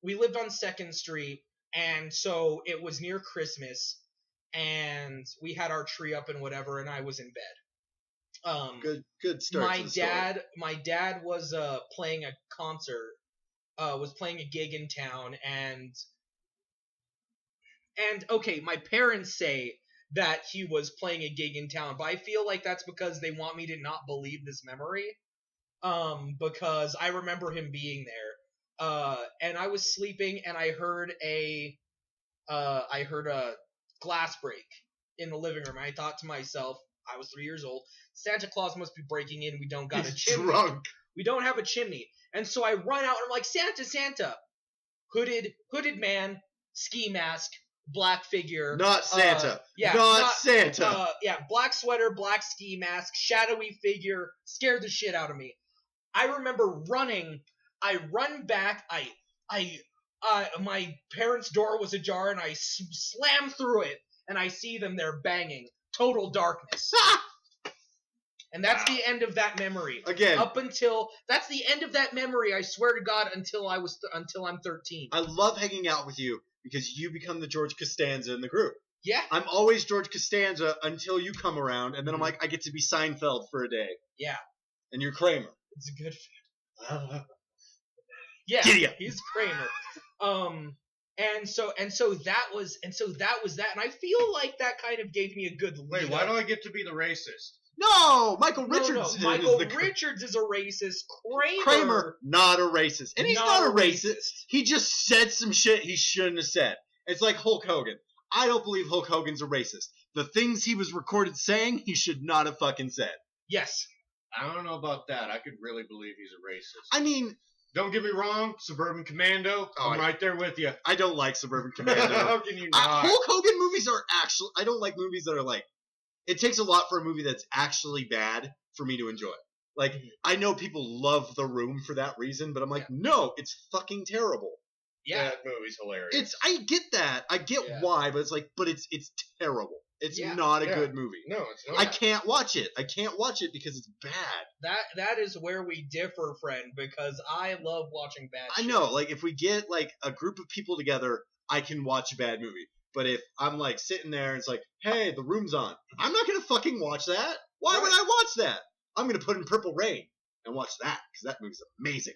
we lived on 2nd Street, and so it was near Christmas, and we had our tree up and whatever, and I was in bed. Good start. My to the story. dad was playing a concert, was playing a gig in town, and okay, my parents say that he was playing a gig in town, but I feel like that's because they want me to not believe this memory, because I remember him being there, and I was sleeping, and I heard a glass break in the living room. I thought to myself, I was 3 years old, Santa Claus must be breaking in. We don't got a He's chimney. drunk. We don't have a chimney. And so I run out and I'm like, Santa. Hooded man, ski mask, black figure. Not Santa. Yeah, not Santa. Black sweater, black ski mask, shadowy figure, scared the shit out of me. I remember running. I run back. My parents' door was ajar and I slammed through it and I see them there banging. Total darkness. And that's the end of that memory. Again, That's the end of that memory, I swear to God, until I'm 13. I love hanging out with you because you become the George Costanza in the group. Yeah. I'm always George Costanza until you come around, and then I'm like, I get to be Seinfeld for a day. Yeah. And you're Kramer. It's a good fit. Yeah, he's Kramer. And so that was that, and I feel like that kind of gave me a good lead. Wait, why do I get to be the racist? No, Michael Richards. No. Michael Richards is a racist. Kramer, not a racist, and he's not a racist. He just said some shit he shouldn't have said. It's like Hulk Hogan. I don't believe Hulk Hogan's a racist. The things he was recorded saying, he should not have fucking said. Yes. I don't know about that. I could really believe he's a racist. I mean, don't get me wrong, Suburban Commando, I'm right there with you. I don't like Suburban Commando. How can you not? Hulk Hogan movies are actually... I don't like movies that are like... It takes a lot for a movie that's actually bad for me to enjoy. Like, I know people love The Room for that reason, but I'm like, no, it's fucking terrible. Yeah. That movie's hilarious. I get that. I get why, but it's like, it's terrible. It's not a good movie. No, it's not. I can't watch it. I can't watch it because it's bad. That is where we differ, friend, because I love watching bad shit. I know, like, if we get, like, a group of people together, I can watch a bad movie. But if I'm, like, sitting there and it's like, hey, The Room's on, I'm not going to fucking watch that. Why would I watch that? I'm going to put in Purple Rain and watch that, because that movie's amazing.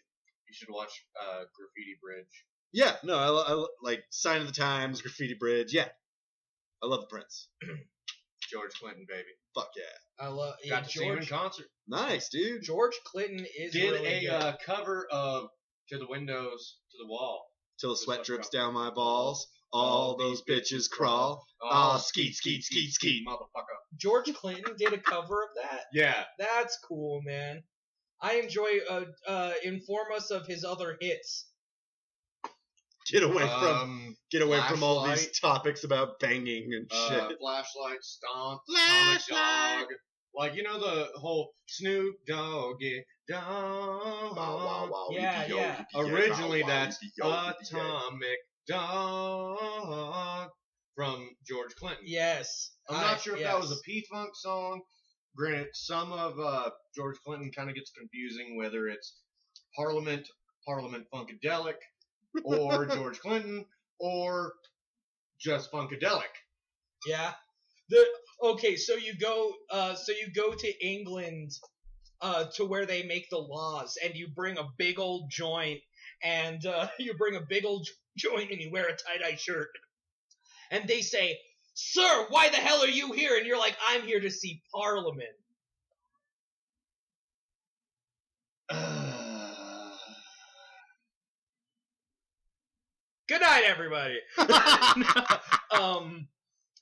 You should watch Graffiti Bridge. Yeah, no, I like Sign of the Times, Graffiti Bridge, yeah. I love the Prince. George Clinton, baby. Fuck yeah. I love Got to see him in concert. Nice, dude. George Clinton is really good. Cover of To the Windows, to the Wall. Till the sweat drips down my balls. All those bitches crawl. Oh, skeet, skeet, skeet, skeet. Motherfucker. George Clinton did a cover of that? Yeah. That's cool, man. I enjoy, inform us of his other hits. Get away from all these topics about banging and shit. Flashlight, Stomp, Atomic Dog. Like, you know the whole Snoop Doggy Dog. Yeah. Originally, that's Atomic Dog from George Clinton. Yes. I'm not sure if that was a P-Funk song. Granted, some of George Clinton kind of gets confusing whether it's Parliament Funkadelic, or George Clinton, or just Funkadelic. Yeah. So you go to England, to where they make the laws, and you bring a big old joint, and you wear a tie-dye shirt, and they say, "Sir, why the hell are you here?" And you're like, "I'm here to see Parliament." Good night, everybody.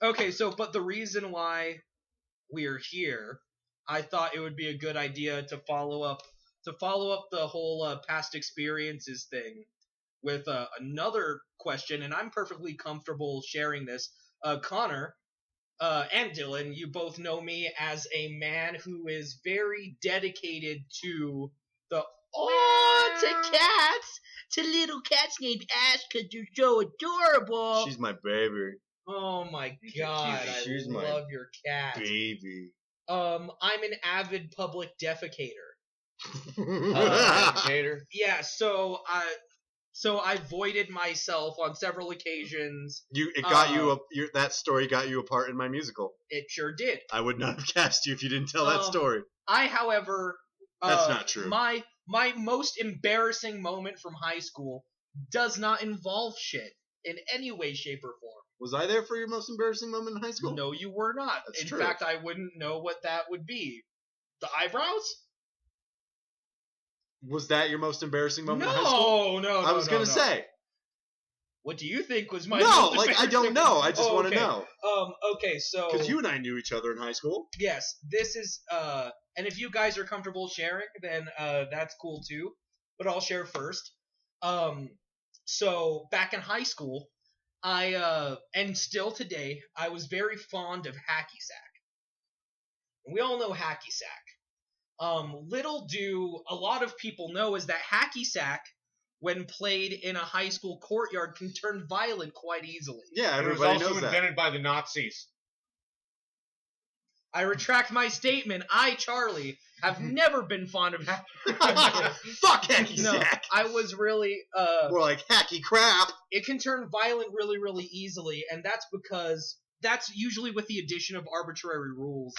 Okay, but the reason why we're here, I thought it would be a good idea to follow up the whole past experiences thing with another question, and I'm perfectly comfortable sharing this. Connor and Dylan, you both know me as a man who is very dedicated to to little cats named Ash because they're so adorable. She's my baby. Oh my god, I love your cat. Baby. I'm an avid public defecator. Yeah, so I voided myself on several occasions. That story got you a part in my musical. It sure did. I would not have cast you if you didn't tell that story. However, that's not true. My most embarrassing moment from high school does not involve shit in any way, shape, or form. Was I there for your most embarrassing moment in high school? No, you were not. That's in true. fact, I wouldn't know what that would be. The eyebrows? Was that your most embarrassing moment in high school? No. I was going to say. What do you think was my most embarrassing? I don't know. I just want to know. Okay, so... Because you and I knew each other in high school. Yes, this is... And if you guys are comfortable sharing, then that's cool too. But I'll share first. So back in high school, and still today, I was very fond of hacky sack. And we all know hacky sack. Little do a lot of people know is that hacky sack, when played in a high school courtyard, can turn violent quite easily. Yeah, everybody knows that. It was also invented by the Nazis. I retract my statement. I, Charlie, have never been fond of hacky. Fuck hacky No, sack. I was really More like hacky crap. It can turn violent really, really easily, and that's because that's usually with the addition of arbitrary rules.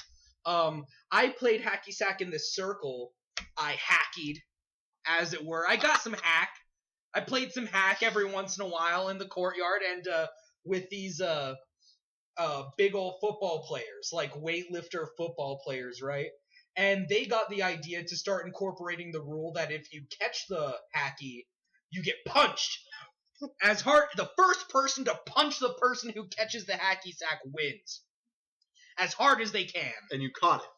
I played hacky sack in this circle. I hackied, as it were. I got some hack. I played some hack every once in a while in the courtyard, and with these big old football players, like weightlifter football players, right? And they got the idea to start incorporating the rule that if you catch the hacky, you get punched. As hard, the first person to punch the person who catches the hacky sack wins. As hard as they can. And you caught it.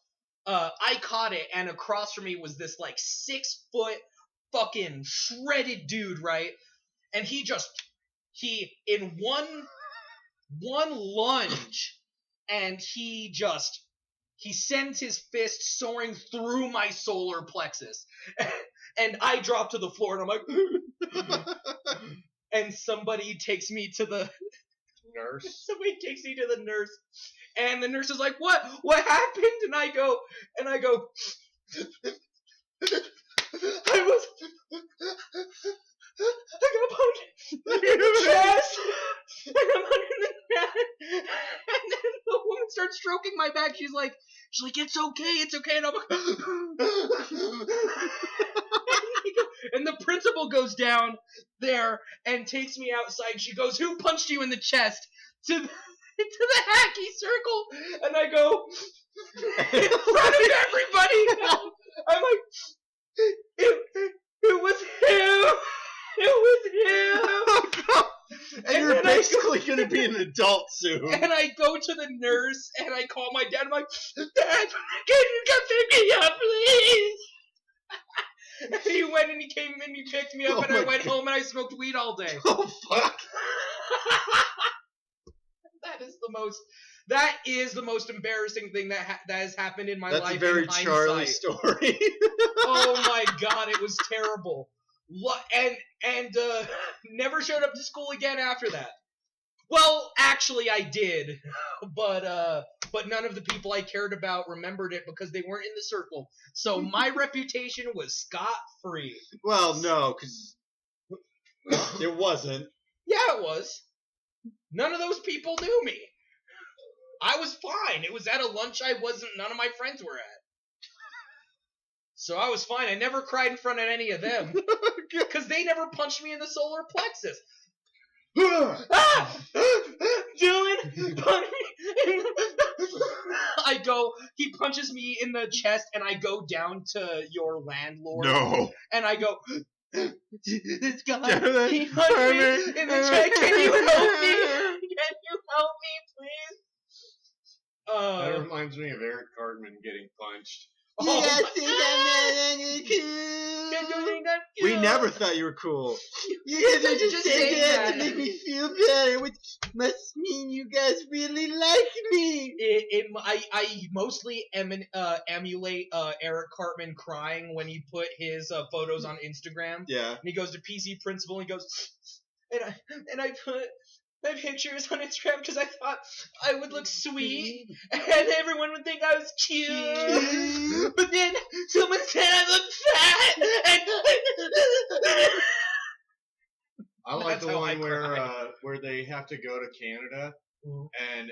I caught it, and across from me was this like 6 foot fucking shredded dude, right? And he in one lunge, and he sends his fist soaring through my solar plexus. And I drop to the floor, and I'm like, and somebody takes me to the nurse. Somebody takes me to the nurse, and the nurse is like, "What happened?" And I go, I got punched in the chest, and I'm under the bed, and then the woman starts stroking my back. She's like, it's okay, and I'm like, and the principal goes down there and takes me outside. She goes, "Who punched you in the chest?" To the hacky circle, and I go, in front of everybody, I'm like, it was him. Oh, God. And you're basically going to be an adult soon. And I go to the nurse, and I call my dad. I'm like, "Dad, can you come pick me up, please?" And he went, and he came, and he picked me up, and I went home, and I smoked weed all day. Oh, fuck. That is the most embarrassing thing that has happened in my life. That's a very Charlie story. Oh my God, it was terrible. And never showed up to school again after that. Well, actually, I did, but none of the people I cared about remembered it because they weren't in the circle. So my reputation was scot-free. Well, no, because it wasn't. Yeah, it was. None of those people knew me. I was fine. It was at a lunch none of my friends were at. So I was fine. I never cried in front of any of them. Because they never punched me in the solar plexus. Dylan, punch me. He punches me in the chest, and I go down to your landlord. No. And I go, "This guy, he punched me in the chest. Can you help me? Can you help me, please?" That reminds me of Eric Cartman getting punched. We never thought you were cool. You guys are just saying that to make me feel better, which must mean you guys really like me. I mostly emulate Eric Cartman crying when he put his photos on Instagram. Yeah. And he goes to PC Principal and he goes, and I put my pictures on Instagram because I thought I would look sweet and everyone would think I was cute. But then someone said I look fat. And I like That's the how I one where they have to go to Canada and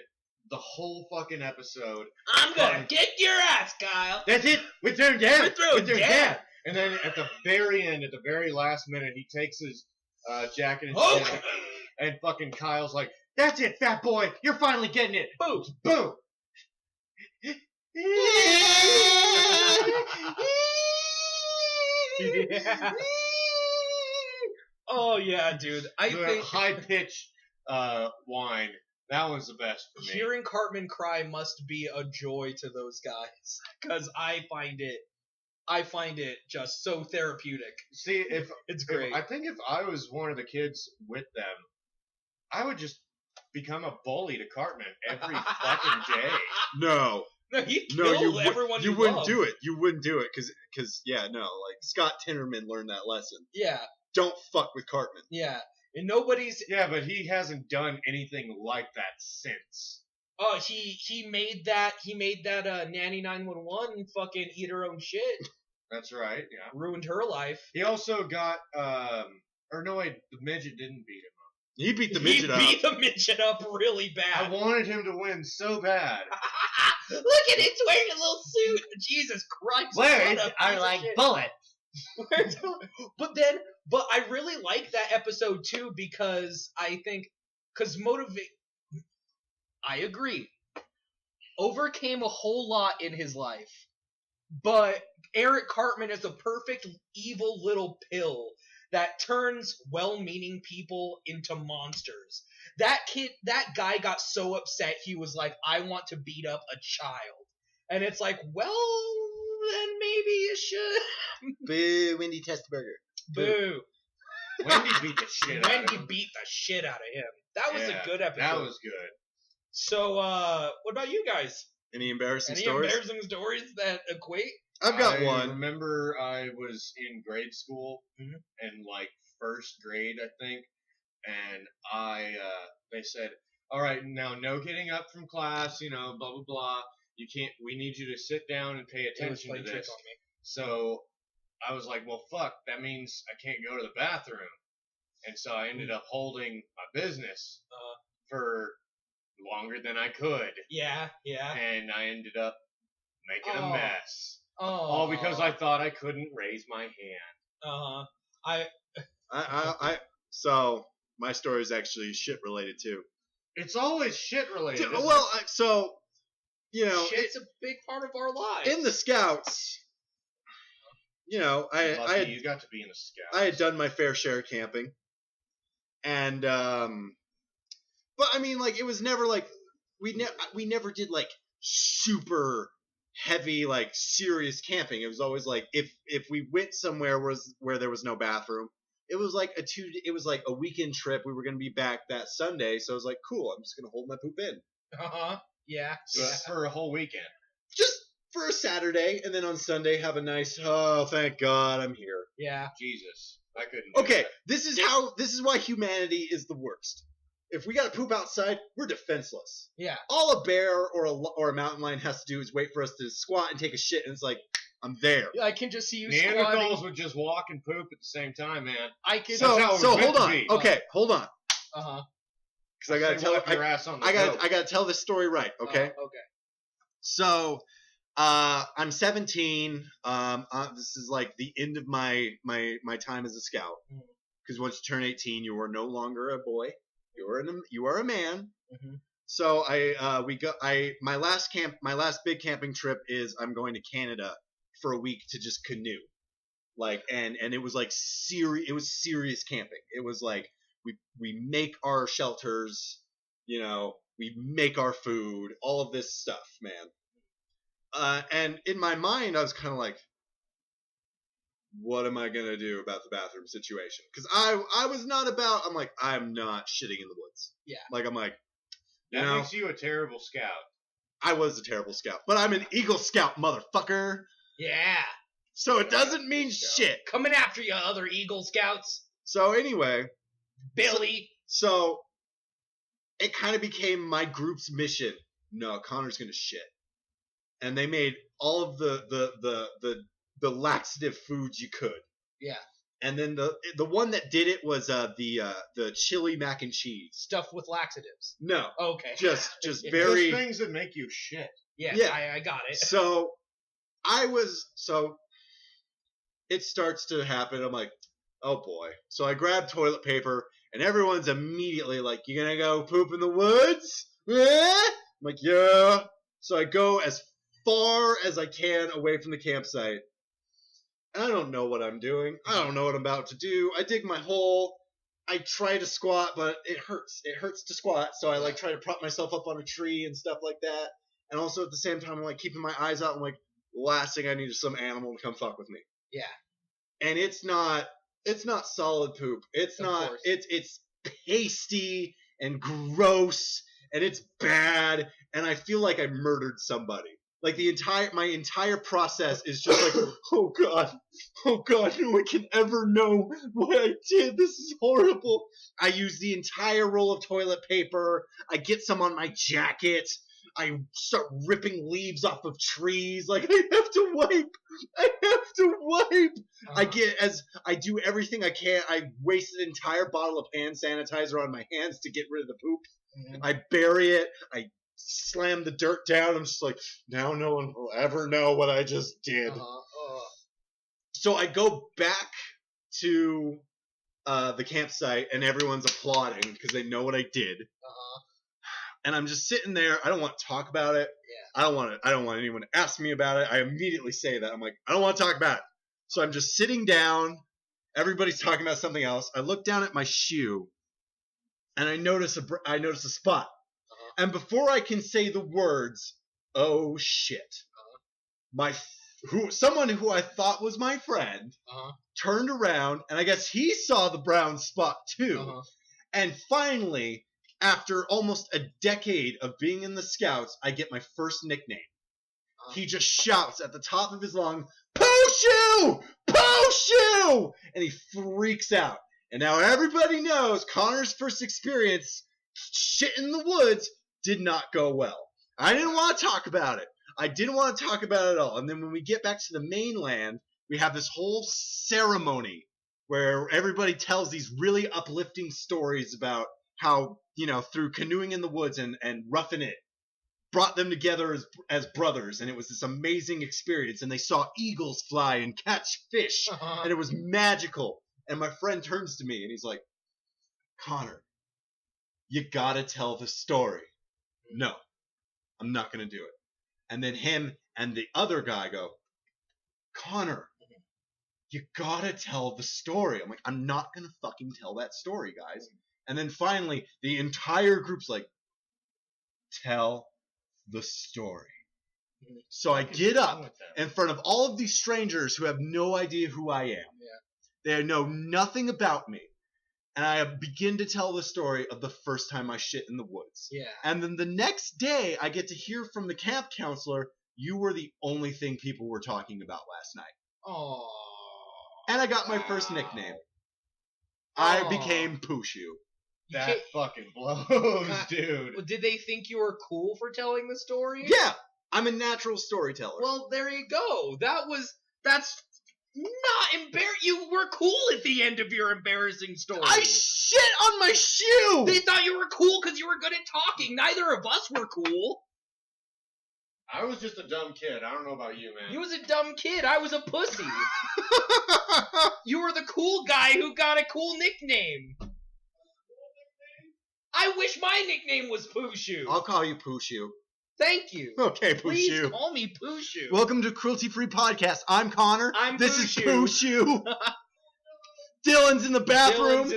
the whole fucking episode. I'm gonna kick your ass, Kyle. That's it. We're throwing down. We're throwing down. And then at the very end, at the very last minute, he takes his jacket and shit, and fucking Kyle's like, "That's it, fat boy. You're finally getting it." Boom. Boom. Yeah. Oh yeah, dude. I think high pitched whine. That one's the best for me. Hearing Cartman cry must be a joy to those guys, because I find it just so therapeutic. See, it's great. I think if I was one of the kids with them, I would just become a bully to Cartman every fucking day. No. No, he'd kill everyone you wouldn't do it. You wouldn't do it because like Scott Tinnerman learned that lesson. Yeah. Don't fuck with Cartman. Yeah. And nobody's... Yeah, but he hasn't done anything like that since. Oh, he made that Nanny 911 fucking eat her own shit. That's right. Yeah. Ruined her life. He also got or no wait, the midget didn't beat him up. He beat the midget up. He beat the midget up really bad. I wanted him to win so bad. Look at it, it's wearing a little suit. Jesus Christ! bullet. But I really like that episode too because I agree. Overcame a whole lot in his life, but Eric Cartman is a perfect evil little pill that turns well-meaning people into monsters. That guy got so upset he was like, I want to beat up a child. And it's like, well, then maybe you should. Boo, Wendy Testburger. Boo. Wendy beat the shit out of him. Wendy beat the shit out of him. That was a good episode. That was good. So, what about you guys? Any embarrassing Any stories? embarrassing stories that equate? I've got I one. remember I was in grade school, Mhm. in like first grade, I think, and they said, all right, now no getting up from class, you know, blah, blah, blah. We need you to sit down and pay attention to this. On me. So I was like, well, fuck, that means I can't go to the bathroom. And so I ended up holding my business for longer than I could. Yeah. And I ended up making a mess. Oh. All because I thought I couldn't raise my hand. So my story is actually shit related too. It's always shit related. So you know, shit's a big part of our lives. In the Scouts, you know, you got to be in the Scouts. I had done my fair share of camping, and but I mean, like, it was never like we never did like super heavy, like, serious camping. It was always like if we went somewhere where there was no bathroom, it was like a weekend trip. We were gonna be back that Sunday, so I was like, cool, I'm just gonna hold my poop in. Yeah. For a whole weekend. Just for a Saturday, and then on Sunday have a nice, oh, thank God I'm here. Yeah. Jesus, I couldn't do Okay, that. this is why humanity is the worst. If we gotta poop outside, we're defenseless. Yeah. All a bear or a mountain lion has to do is wait for us to squat and take a shit, and it's like, I'm there. I can just see you Neanderthals squatting. would just walk and poop at the same time, man. So hold on. Okay, hold on. Because I gotta tell your ass on the I gotta tell this story right. Okay. Okay. So, I'm 17. This is like the end of my time as a scout. Because once you turn 18, you are no longer a boy. You are a man. Mm-hmm. So my last big camping trip is I'm going to Canada for a week to just canoe. Like, and it was like serious camping. It was like we make our shelters, you know, we make our food, all of this stuff, man. And in my mind, I was kind of like, what am I going to do about the bathroom situation? Because I was not about, I'm like, I'm not shitting in the woods. Yeah. Like, I'm like, that makes you a terrible scout. I was a terrible scout, but I'm an Eagle Scout, motherfucker. Yeah. So it doesn't mean shit. Coming after you, other Eagle Scouts. So anyway. Billy. So it kind of became my group's mission. No, Connor's going to shit. And they made all of the laxative foods you could. Yeah. And then the one that did it was the chili mac and cheese. Stuffed with laxatives. No. Okay. Just very... Those things that make you shit. Yeah. I got it. So it starts to happen. I'm like, oh boy. So I grab toilet paper and everyone's immediately like, you gonna go poop in the woods? I'm like, yeah. So I go as far as I can away from the campsite. And I don't know what I'm doing. I don't know what I'm about to do. I dig my hole. I try to squat, but it hurts. It hurts to squat. So I like try to prop myself up on a tree and stuff like that. And also at the same time, I'm like keeping my eyes out. I'm like, last thing I need is some animal to come fuck with me. Yeah. And it's not solid poop. It's not. It's pasty and gross and it's bad. And I feel like I murdered somebody. Like my entire process is just like, oh god, no one can ever know what I did. This is horrible. I use the entire roll of toilet paper. I get some on my jacket. I start ripping leaves off of trees. Like, I have to wipe. I do everything I can. I waste an entire bottle of hand sanitizer on my hands to get rid of the poop. Mm-hmm. I bury it. I slam the dirt down. I'm just like, now no one will ever know what I just did. So I go back to the campsite, and everyone's applauding because they know what I did. And I'm just sitting there. I don't want to talk about it. Yeah. I don't want anyone to ask me about it. I immediately say that. I'm like, I don't want to talk about it. So I'm just sitting down. Everybody's talking about something else. I look down at my shoe, and I notice a spot. And before I can say the words, oh shit, someone who I thought was my friend turned around, and I guess he saw the brown spot too. And finally, after almost a decade of being in the Scouts, I get my first nickname. He just shouts at the top of his lung, "Pooh-shoo! Pooh-shoo!" And he freaks out. And now everybody knows Connor's first experience shit in the woods did not go well. I didn't want to talk about it. I didn't want to talk about it at all. And then when we get back to the mainland, we have this whole ceremony where everybody tells these really uplifting stories about how, through canoeing in the woods and roughing it, brought them together as brothers. And it was this amazing experience. And they saw eagles fly and catch fish. And it was magical. And my friend turns to me and he's like, Connor, you gotta tell the story. No, I'm not gonna do it. And then him and the other guy go, Connor, you gotta tell the story. I'm like, I'm not gonna fucking tell that story, guys. And then finally, the entire group's like, tell the story. So I get up in front of all of these strangers who have no idea who I am. Yeah. They know nothing about me. And I begin to tell the story of the first time I shit in the woods. Yeah. And then the next day, I get to hear from the camp counselor, you were the only thing people were talking about last night. Aww. And I got my first nickname. I became Pooh-shoo. That fucking blows, dude. Well, did they think you were cool for telling the story? Yeah. I'm a natural storyteller. Well, there you go. That's not embarrassing. You were cool at the end of your embarrassing story. I shit on my shoe! They thought you were cool because you were good at talking. Neither of us were cool. I was just a dumb kid. I don't know about you, man. You was a dumb kid. I was a pussy. You were the cool guy who got a cool nickname. I wish my nickname was Pooh-shoo. I'll call you Pooh-shoo. Thank you. Okay, Pooh-shoo. Please call me Pooh-shoo. Welcome to CrueltyFree Podcast. I'm Connor. This is Pooh-shoo. Dylan's in the bathroom.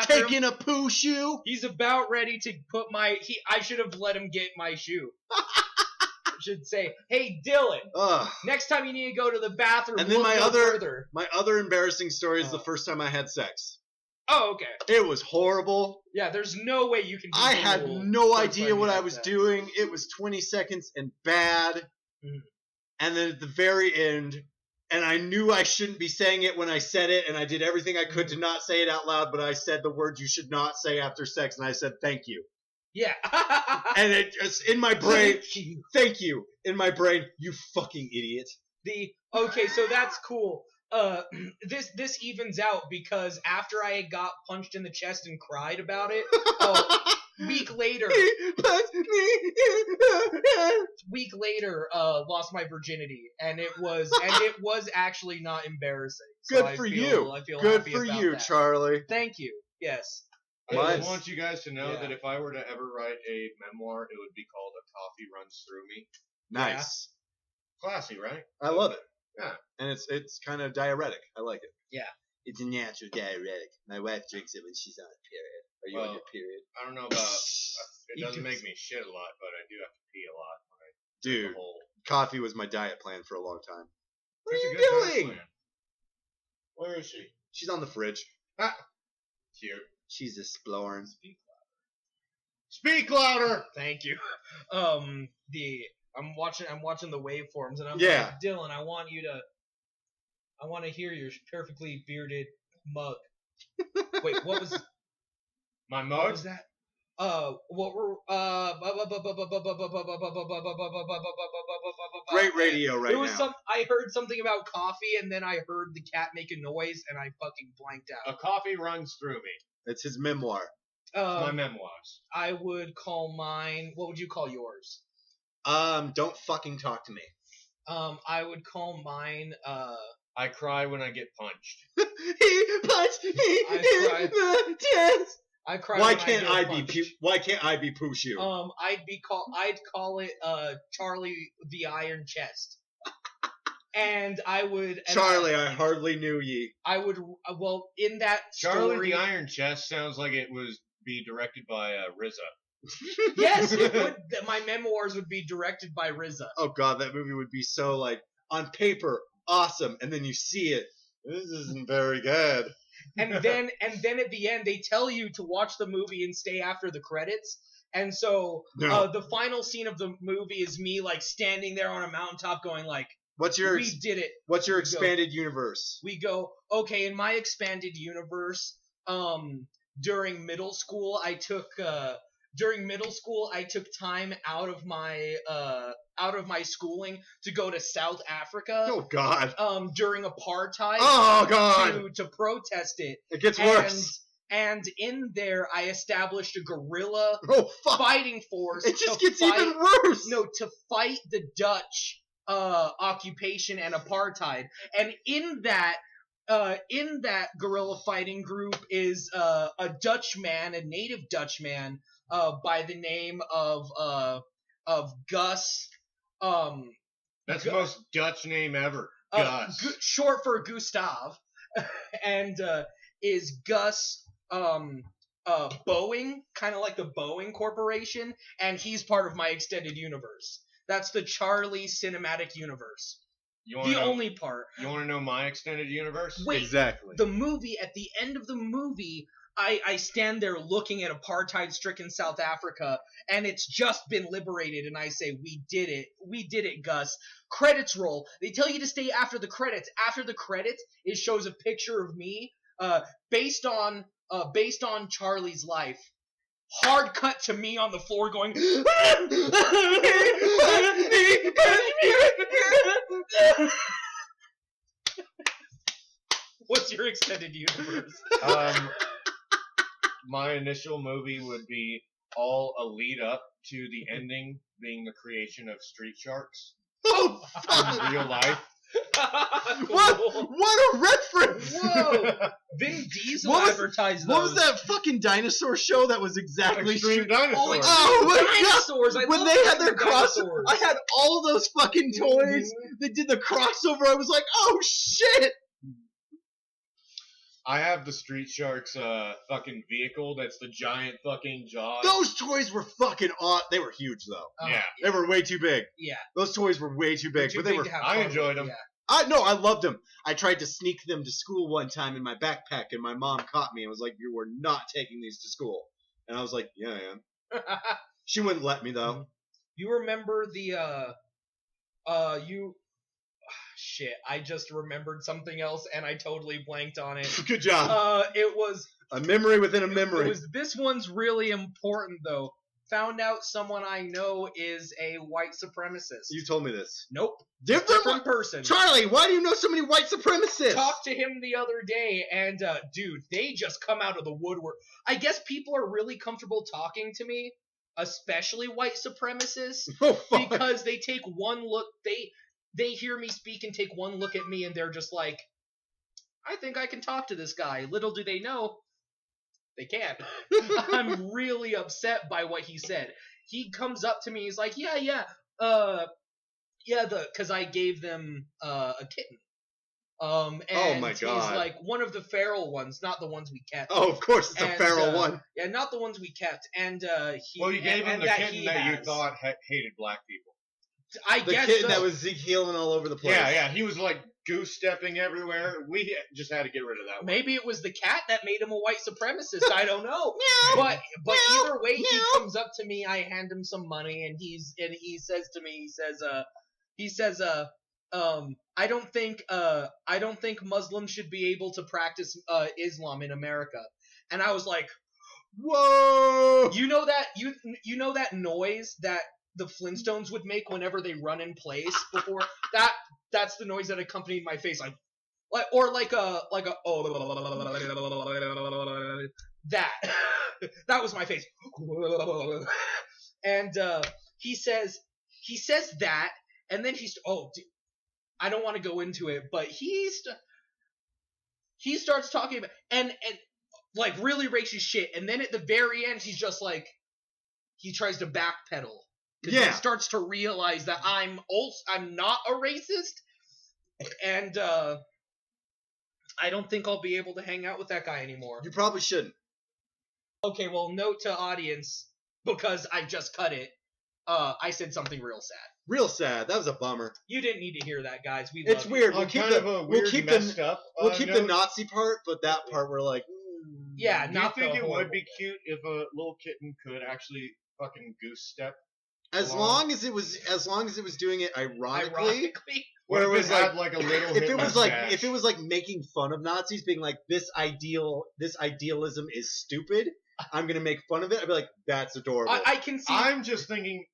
Taking a Pooh-shoo. He's about ready to put I should have let him get my shoe. I should say, hey, Dylan, next time you need to go to the bathroom, and then my other embarrassing story is the first time I had sex. Oh, okay. It was horrible. Yeah, there's no way you can. I had no idea what I was doing. It was 20 seconds and bad. And then at the very end, and I knew I shouldn't be saying it when I said it, and I did everything I could to not say it out loud, but I said the words you should not say after sex, and I said, thank you. Yeah. And it just, in my brain, thank you. In my brain, you fucking idiot. Okay, so that's cool. This evens out because after I got punched in the chest and cried about it, week later, lost my virginity, and it was actually not embarrassing. So Good for you. I feel Good happy for about you, that. Charlie. Thank you. Yes. I just want you guys to know that if I were to ever write a memoir, it would be called A Coffee Runs Through Me. Nice. Yeah. Classy, right? I love it. Yeah. And it's kind of diuretic. I like it. Yeah. It's a natural diuretic. My wife drinks it when she's on a period. Are you on your period? I don't know about... It doesn't make me shit a lot, but I do have to pee a lot when I Dude, coffee was my diet plan for a long time. What That's are you doing? Where is she? She's on the fridge. Ah. Cute. She's exploring. Speak louder! Thank you. I'm watching the waveforms, and I'm like, Dylan, I want to hear your perfectly bearded mug. Wait, what was... My mug? What was that? what were Great radio right It was now. I heard something about coffee, and then I heard the cat make a noise, and I fucking blanked A out. coffee runs through me. It's his memoir. It's my memoirs. I would call mine. What would you call yours? Don't fucking talk to me. I would call mine. I cry when I get punched. He punched me in the chest. I cry. Why when can't I I get be punched. Why can't I be Pushu? I'd call it Charlie the Iron Chest. And I would Charlie, I hardly knew ye. I would in that Charlie story. the Iron Chest sounds like it was be directed by RZA. Yes, it would. My memoirs would be directed by RZA. Oh god, that movie would be so like on paper awesome, and then you see it. This isn't very good. And then at the end they tell you to watch the movie and stay after the credits. And so the final scene of the movie is me like standing there on a mountaintop going like, we did it. What's your expanded universe? We go, okay, in my expanded universe, during middle school I took time out of my schooling to go to South Africa. Oh god. During apartheid. Oh god. To protest it. It gets worse. And in there, I established a guerrilla fighting force. It just gets even worse. No, to fight the Dutch occupation and apartheid. And in that guerrilla fighting group is a Dutchman, a native Dutchman, by the name of Gus. That's the most Dutch name ever. Gus. Short for Gustav. And is Gus Boeing, kind of like the Boeing Corporation, and he's part of my extended universe. That's the Charlie Cinematic Universe. Only part. You want to know my extended universe? Wait, exactly. The movie, at the end of the movie, I stand there looking at apartheid-stricken South Africa, and it's just been liberated, and I say, we did it, Gus. Credits roll. They tell you to stay after the credits. After the credits, it shows a picture of me, based on Charlie's life. Hard cut to me on the floor going, What's your extended universe? My initial movie would be all a lead up to the ending being the creation of Street Sharks Oh, in real life. Cool. What a reference! Whoa! Vin Diesel advertised those. What was that fucking dinosaur show that was exactly Extreme Dinosaurs? Oh my dinosaurs! god! When they had their crossover, I had all those fucking toys. They did the crossover. I was like, oh shit! I have the Street Sharks fucking vehicle that's the giant fucking jaws. Those toys were fucking awesome. They were huge though. Yeah. They were way too big. Yeah. Those toys were way too big, but they were. I enjoyed them. Yeah. I loved them. I tried to sneak them to school one time in my backpack, and my mom caught me and was like, "You were not taking these to school." And I was like, "Yeah, I am." She wouldn't let me though. You remember the shit, I just remembered something else and I totally blanked on it. Good job. It was a memory within a memory. This one's really important though. Found out someone I know is a white supremacist. You told me this. Nope. Different person. Charlie, why do you know so many white supremacists? Talked to him the other day, and dude, they just come out of the woodwork. I guess people are really comfortable talking to me, especially white supremacists, because they take one look. They hear me speak and take one look at me, and they're just like, I think I can talk to this guy. Little do they know, they can't. I'm really upset by what he said. He comes up to me, he's like, because I gave them a kitten. And oh my god! He's like one of the feral ones, not the ones we kept. Oh, of course, it's a feral one. Yeah, not the ones we kept. And you gave him the kitten that you thought hated black people. I guess the kitten that was Zeke healing all over the place. Yeah, he was like goose stepping everywhere. We just had to get rid of that one. Maybe it was the cat that made him a white supremacist. I don't know. But either way, he comes up to me. I hand him some money, and he says to me, he says, I don't think Muslims should be able to practice Islam in America. And I was like, Whoa! You know that noise that the Flintstones would make whenever they run in place before that's the noise that accompanied my face, like that. That was my face. And he says that, and then I don't want to go into it, but he starts talking about and like really racist shit, and then at the very end he's just like, he tries to backpedal because he starts to realize that I'm not a racist, and I don't think I'll be able to hang out with that guy anymore. You probably shouldn't. Okay, well, note to audience, because I just cut it. I said something real sad. Real sad. That was a bummer. You didn't need to hear that, guys. It's weird. We'll keep the Nazi part, but that part we're like, yeah. Do you think it would be cute if a little kitten could actually fucking goose step? As long as it was doing it ironically. Where it was like a little. If it was like making fun of Nazis, being like, this idealism is stupid, I'm gonna make fun of it, I'd be like, that's adorable. I can see. I'm just thinking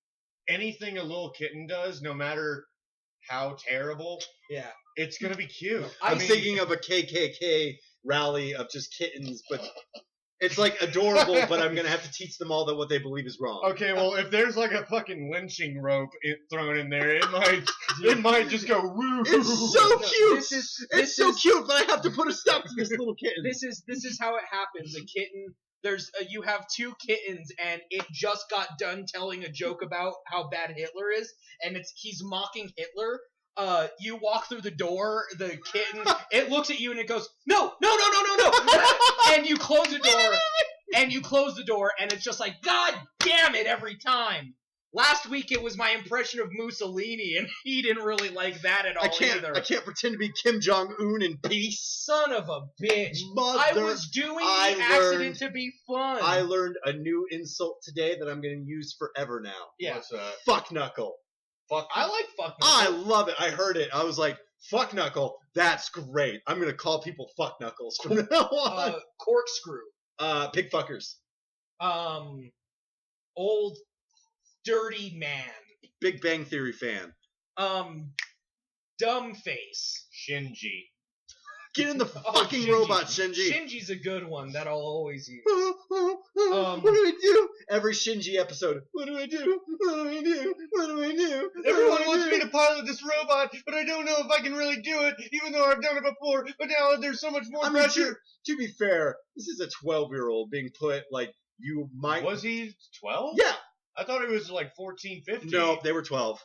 anything a little kitten does, no matter how terrible, it's gonna be cute. I'm thinking of a KKK rally of just kittens, but it's like adorable, but I'm gonna have to teach them all that what they believe is wrong. Okay, well, if there's like a fucking lynching rope thrown in there, it might just go woo. It's so cute. It's so cute, but I have to put a stop to this little kitten. This is how it happens. A kitten. You have two kittens, and it just got done telling a joke about how bad Hitler is, and he's mocking Hitler. You walk through the door, the kitten, it looks at you and it goes, no, and you close the door, and it's just like, God damn it, every time. Last week it was my impression of Mussolini, and he didn't really like that at all either. I can't pretend to be Kim Jong-un in peace. Son of a bitch. I was doing the accident to be fun. I learned a new insult today that I'm going to use forever now. Yeah. What's that? Fuck knuckle. I like fuck knuckle. I love it. I heard it. I was like, fuck knuckle. That's great. I'm going to call people fuck knuckles from now on. Corkscrew. Pig fuckers. Old dirty man. Big Bang Theory fan. Dumb face. Shinji. Get in the fucking robot, Shinji. Shinji's a good one that I'll always use. What do I do? Every Shinji episode. What do I do? What do I do? What do I do? Everyone wants me to pilot this robot, but I don't know if I can really do it, even though I've done it before. But now there's so much more pressure. To be fair, this is a 12-year-old being put, like, you might... Was he 12? Yeah. I thought he was like 14, 15. No, they were 12.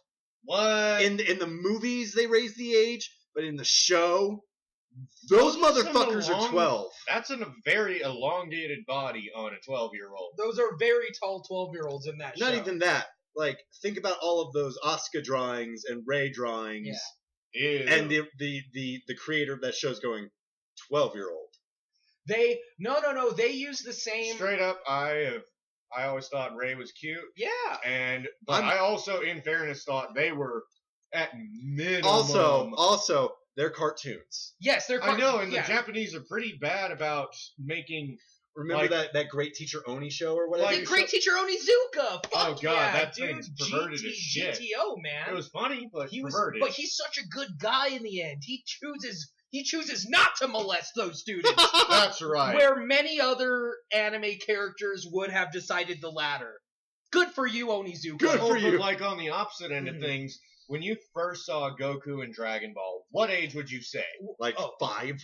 What? In the movies, they raised the age, but in the show, those motherfuckers are 12. That's a very elongated body on a 12-year-old. Those are very tall 12-year-olds in that show. Not even that. Like, think about all of those Oscar drawings and Ray drawings. Yeah. And the creator of that show's going, 12-year-old. No. They use the same. Straight up, I always thought Ray was cute. Yeah. But I also, in fairness, thought they were at minimum. Also, they're cartoons. Yes, they're cartoons. I know, and the Japanese are pretty bad about making. Remember that Great Teacher Oni show or whatever? The Great Teacher Onizuka. Oh god, that dude, thing's perverted as shit. GTO, man. It was funny, but perverted. But he's such a good guy in the end. He chooses not to molest those students. That's right. Where many other anime characters would have decided the latter. Good for you, Onizuka. Good for you. But like on the opposite end of things, when you first saw Goku in Dragon Ball, what age would you say? Like 5?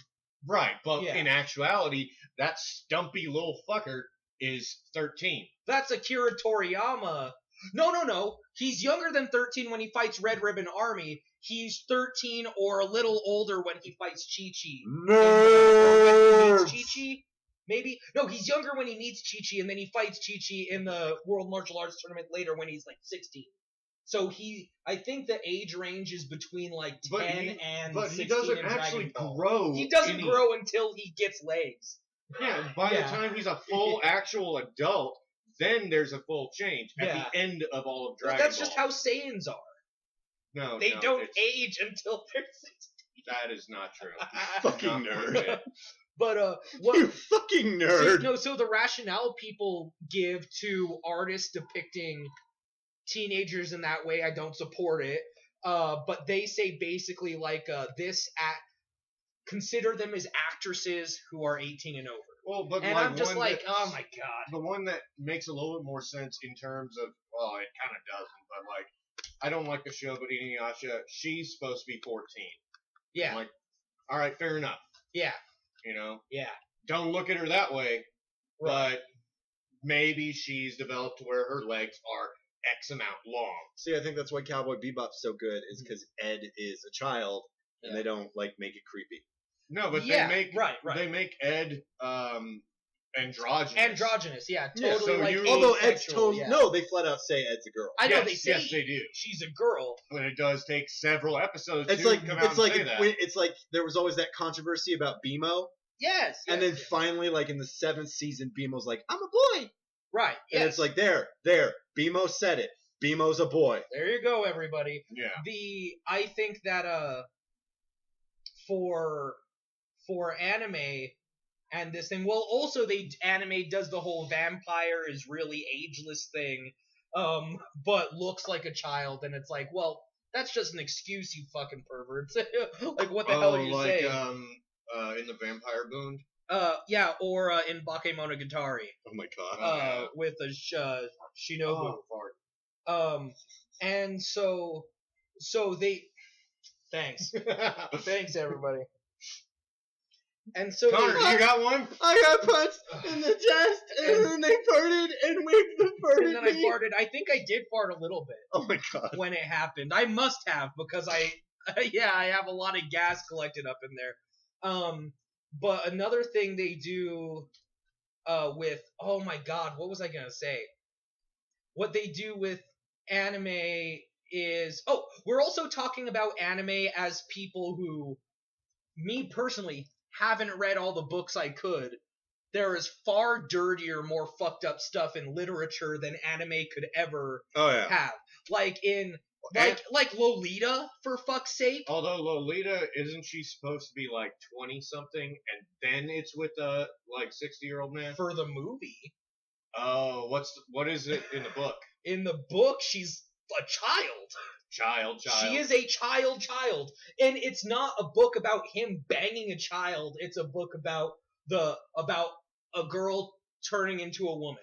Right, but in actuality, that stumpy little fucker is 13. That's Akira Toriyama. No. He's younger than 13 when he fights Red Ribbon Army. He's 13 or a little older when he fights Chi-Chi. Nerds! Chi-Chi? Maybe? No, he's younger when he meets Chi-Chi, and then he fights Chi-Chi in the World Martial Arts Tournament later when he's like 16. So I think the age range is between like 10 and 16. But he doesn't actually grow. He doesn't grow until he gets legs. Yeah, by the time he's a full actual adult, then there's a full change at the end of all of Dragon Ball. That's just how Saiyans are. No, they don't age until they're 16. That is not true. Fucking nerd. But what? You fucking nerd. So the rationale people give to artists depicting teenagers in that way, I don't support it. But they say basically like consider them as actresses who are 18 and over. Well, but and like I'm just like, that, oh my god. The one that makes a little bit more sense in terms of, well, it kind of doesn't, but like, I don't like the show, but Inuyasha, she's supposed to be 14. Yeah. I'm like, all right, fair enough. Yeah. You know? Yeah. Don't look at her that way, Right. but maybe she's developed to where her legs are X amount long. See, I think that's why Cowboy Bebop's so good, is because Ed is a child, and they don't like make it creepy. No, but Yeah, they make right. They make Ed androgynous. Androgynous, yeah, totally. Yeah, so like you- Although Ed's asexual, tone, yeah. no, they flat out say Ed's a girl. I know Yes, they say yes, they do. she's a girl. But it does take several episodes It's to like come out and say that. it's like there was always that controversy about BMO, Yes. and then finally, like in the 7th season, BMO's like, "I'm a boy," right. and Yes. it's like there, BMO said it. BMO's a boy. There you go, everybody. Yeah. I think that for anime and this thing, well, also anime does the whole vampire is really ageless thing, but looks like a child, and it's like, well, that's just an excuse, you fucking perverts. Like, what the hell are you saying? In the Vampire Boon. Yeah, or in Bakemonogatari, Oh my god. with a Shinobu. Oh, fart. And so they, thanks everybody. And so Connor, they, you got one? I got punched in the chest, and then they farted, and we farted. and then I farted. I think I did fart a little bit Oh my god. when it happened. I must have, because I have a lot of gas collected up in there. But another thing they do with, oh my god, what was I gonna say? What they do with anime is, we're also talking about anime as people who, me personally, haven't read all the books I could. There is far dirtier, more fucked up stuff in literature than anime could ever Oh yeah. have. Like like Lolita, for fuck's sake. Although Lolita, isn't she supposed to be like 20 something, and then it's with a like 60-year-old man? For the movie. Oh, what is it in the book? In the book, she's a child. Child. She is a child. And it's not a book about him banging a child. It's a book about a girl turning into a woman.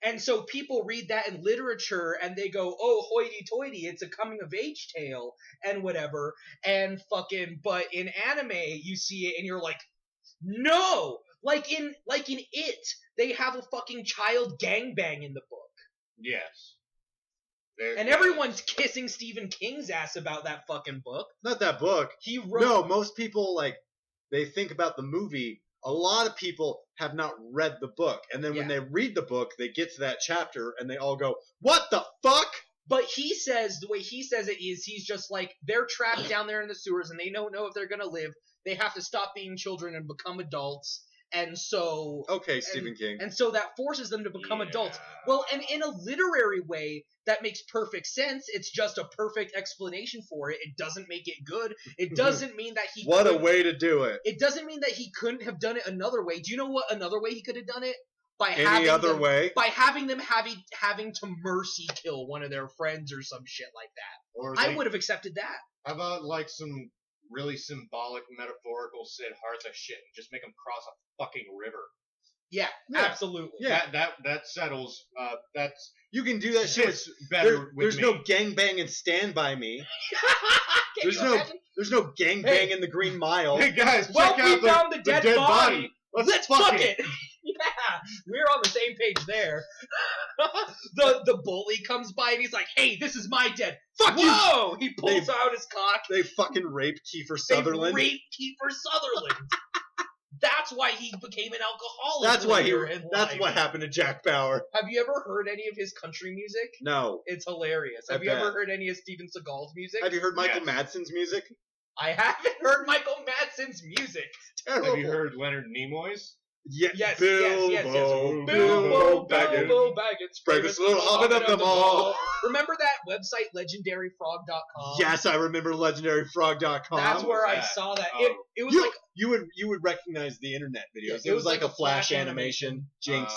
And so people read that in literature and they go, oh, hoity-toity, it's a coming-of-age tale and whatever. And fucking, but in anime, you see it and you're like, no! Like in It, they have a fucking child gangbang in the book. Yes. And everyone's kissing Stephen King's ass about that fucking book. Not that book. He wrote... No, most people, like, they think about the movie. A lot of people have not read the book. And then when they read the book, they get to that chapter and they all go, what the fuck? But he says, the way he says it is, he's just like, they're trapped down there in the sewers and they don't know if they're going to live. They have to stop being children and become adults. And so... Okay, Stephen King. And so that forces them to become adults. Well, and in a literary way, that makes perfect sense. It's just a perfect explanation for it. It doesn't make it good. It doesn't mean that he... What a way to do it. It doesn't mean that he couldn't have done it another way. Do you know what another way he could have done it? By Any other way? By having them having to mercy kill one of their friends or some shit like that. Or I would have accepted that. How about like some really symbolic, metaphorical Siddhartha shit and just make them cross a fucking river? Yeah, absolutely. Yeah, that settles. That's you can do that shit. Better. There's no gangbang in Stand By Me. There's no gangbang in The Green Mile. Hey guys, well, check out we found the dead body. Let's fuck it. Yeah, we're on the same page there. The bully comes by and he's like, "Hey, this is my dead." Fuck you! Whoa! He pulls out his cock. They fucking raped Kiefer Sutherland. They raped Kiefer Sutherland. That's why he became an alcoholic. That's what happened to Jack Bauer. Have you ever heard any of his country music? No. It's hilarious. Have you ever heard any of Steven Seagal's music? Have you heard Michael Madsen's music? I haven't heard Michael Madsen's music. Terrible. Have you heard Leonard Nimoy's? Yeah, Yes, Bilbo, yes. Bilbo Baggins. Bilbo Baggins, Bravest little hobbit of them all. Remember that website, legendaryfrog.com? Yes, I remember legendaryfrog.com. That's where I saw that. It was like you would recognize the internet videos. Yeah, it was like a flash animation. Jinx.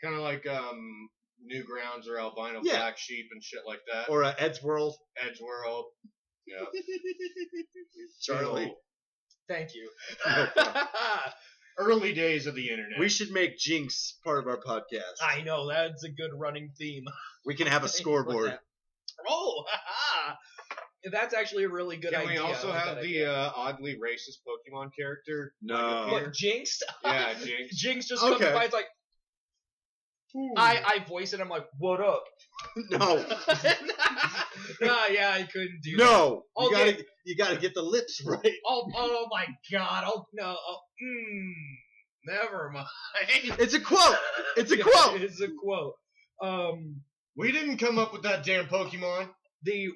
Kind of like Newgrounds or albino black sheep and shit like that. Or Edgeworld. Edgeworld. Yeah. Charlie. Thank you. Early days of the internet. We should make Jinx part of our podcast. I know, that's a good running theme. We can have a scoreboard. Oh, that's actually a really good idea. Can we also have the oddly racist Pokemon character? No. What, Jinx? Yeah, Jinx. Jinx just comes by, it's like, I voice it, I'm like, what up? No. Yeah, I couldn't do that. No. Okay. You gotta get the lips right. Oh my god. Never mind. It's a quote. It's a quote. It's a quote. We didn't come up with that damn Pokemon.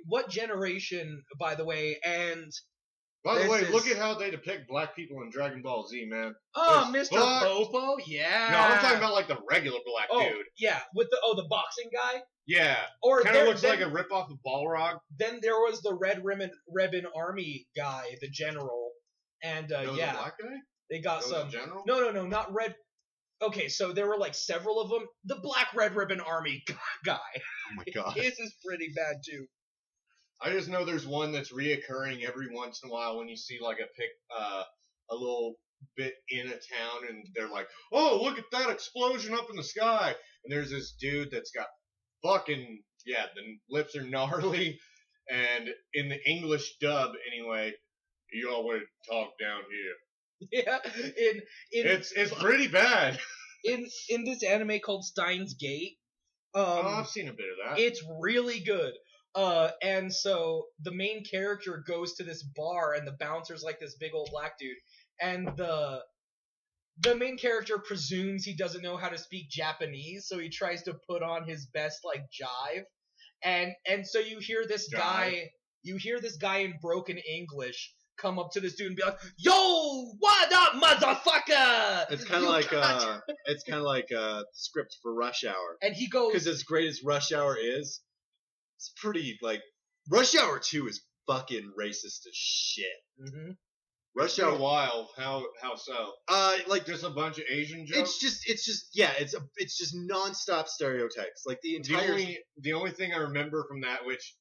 What generation, by the way, and by the way, look at how they depict black people in Dragon Ball Z, man. Oh, Mr. Popo, yeah. No, I'm talking about like the regular black dude. Yeah, with the boxing guy. Yeah, or kind of looks like a ripoff of Balrog. Then there was the Red Ribbon Army guy, the general, and that was a black guy? They got some general. No, not red. Okay, so there were like several of them. The Black Red Ribbon Army guy. Oh my god, his is pretty bad too. I just know there's one that's reoccurring every once in a while when you see like a little bit in a town and they're like, oh, look at that explosion up in the sky. And there's this dude that's got fucking, the lips are gnarly. And in the English dub, anyway, you all would talk down here. Yeah, it's pretty bad. In this anime called Steins Gate. I've seen a bit of that. It's really good. And so the main character goes to this bar, and the bouncer's like this big old black dude, and the main character presumes he doesn't know how to speak Japanese, so he tries to put on his best like jive, and so you hear this guy in broken English come up to this dude and be like, "Yo, what up, motherfucker?" It's kind of like a script for Rush Hour. And he goes, because as great as Rush Hour is, it's pretty like Rush Hour 2 is fucking racist as shit. Mm-hmm. Rush Hour Wild, how so? Like just a bunch of Asian jokes. It's just nonstop stereotypes. Like the entire. The only thing I remember from that, which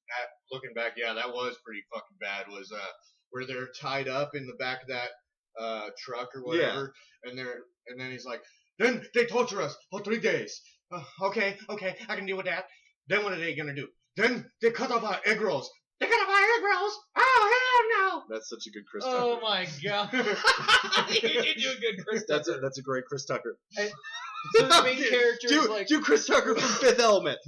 looking back, that was pretty fucking bad, was where they're tied up in the back of that truck or whatever, and then he's like, then they torture us for 3 days. Okay, I can deal with that. Then what are they gonna do? Then they cut off our egg rolls. They cut off our egg rolls. Oh hell no! That's such a good Chris Tucker. Oh my god! You do a good Chris Tucker. That's a great Chris Tucker. And so the main character is like, do Chris Tucker from Fifth Element.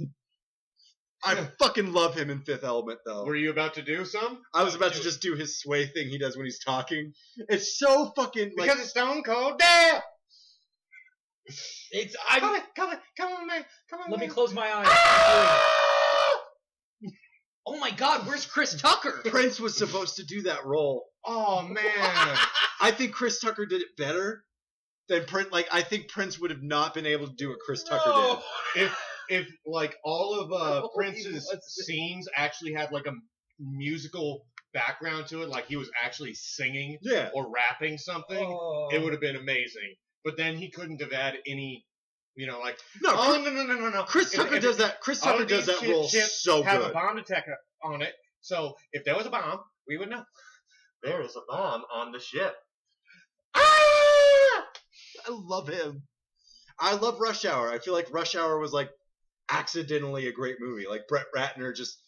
I fucking love him in Fifth Element, though. Were you about to do some? I was about to just do his sway thing he does when he's talking. It's so fucking like, because it's Stone Cold Death. Come on, man. Let me close my eyes. Oh my god, where's Chris Tucker? Prince was supposed to do that role. Oh man. I think Chris Tucker did it better than Prince. Like, I think Prince would have not been able to do what Chris Tucker did. If like all of Prince's scenes actually had like a musical background to it, like he was actually singing or rapping something, it would have been amazing. But then he couldn't have had any, no. Chris Tucker does that. Chris Tucker does that role so good. Have a bomb detector on it, so if there was a bomb, we would know. There is a bomb on the ship. I love him. I love Rush Hour. I feel like Rush Hour was like accidentally a great movie. Like Brett Ratner just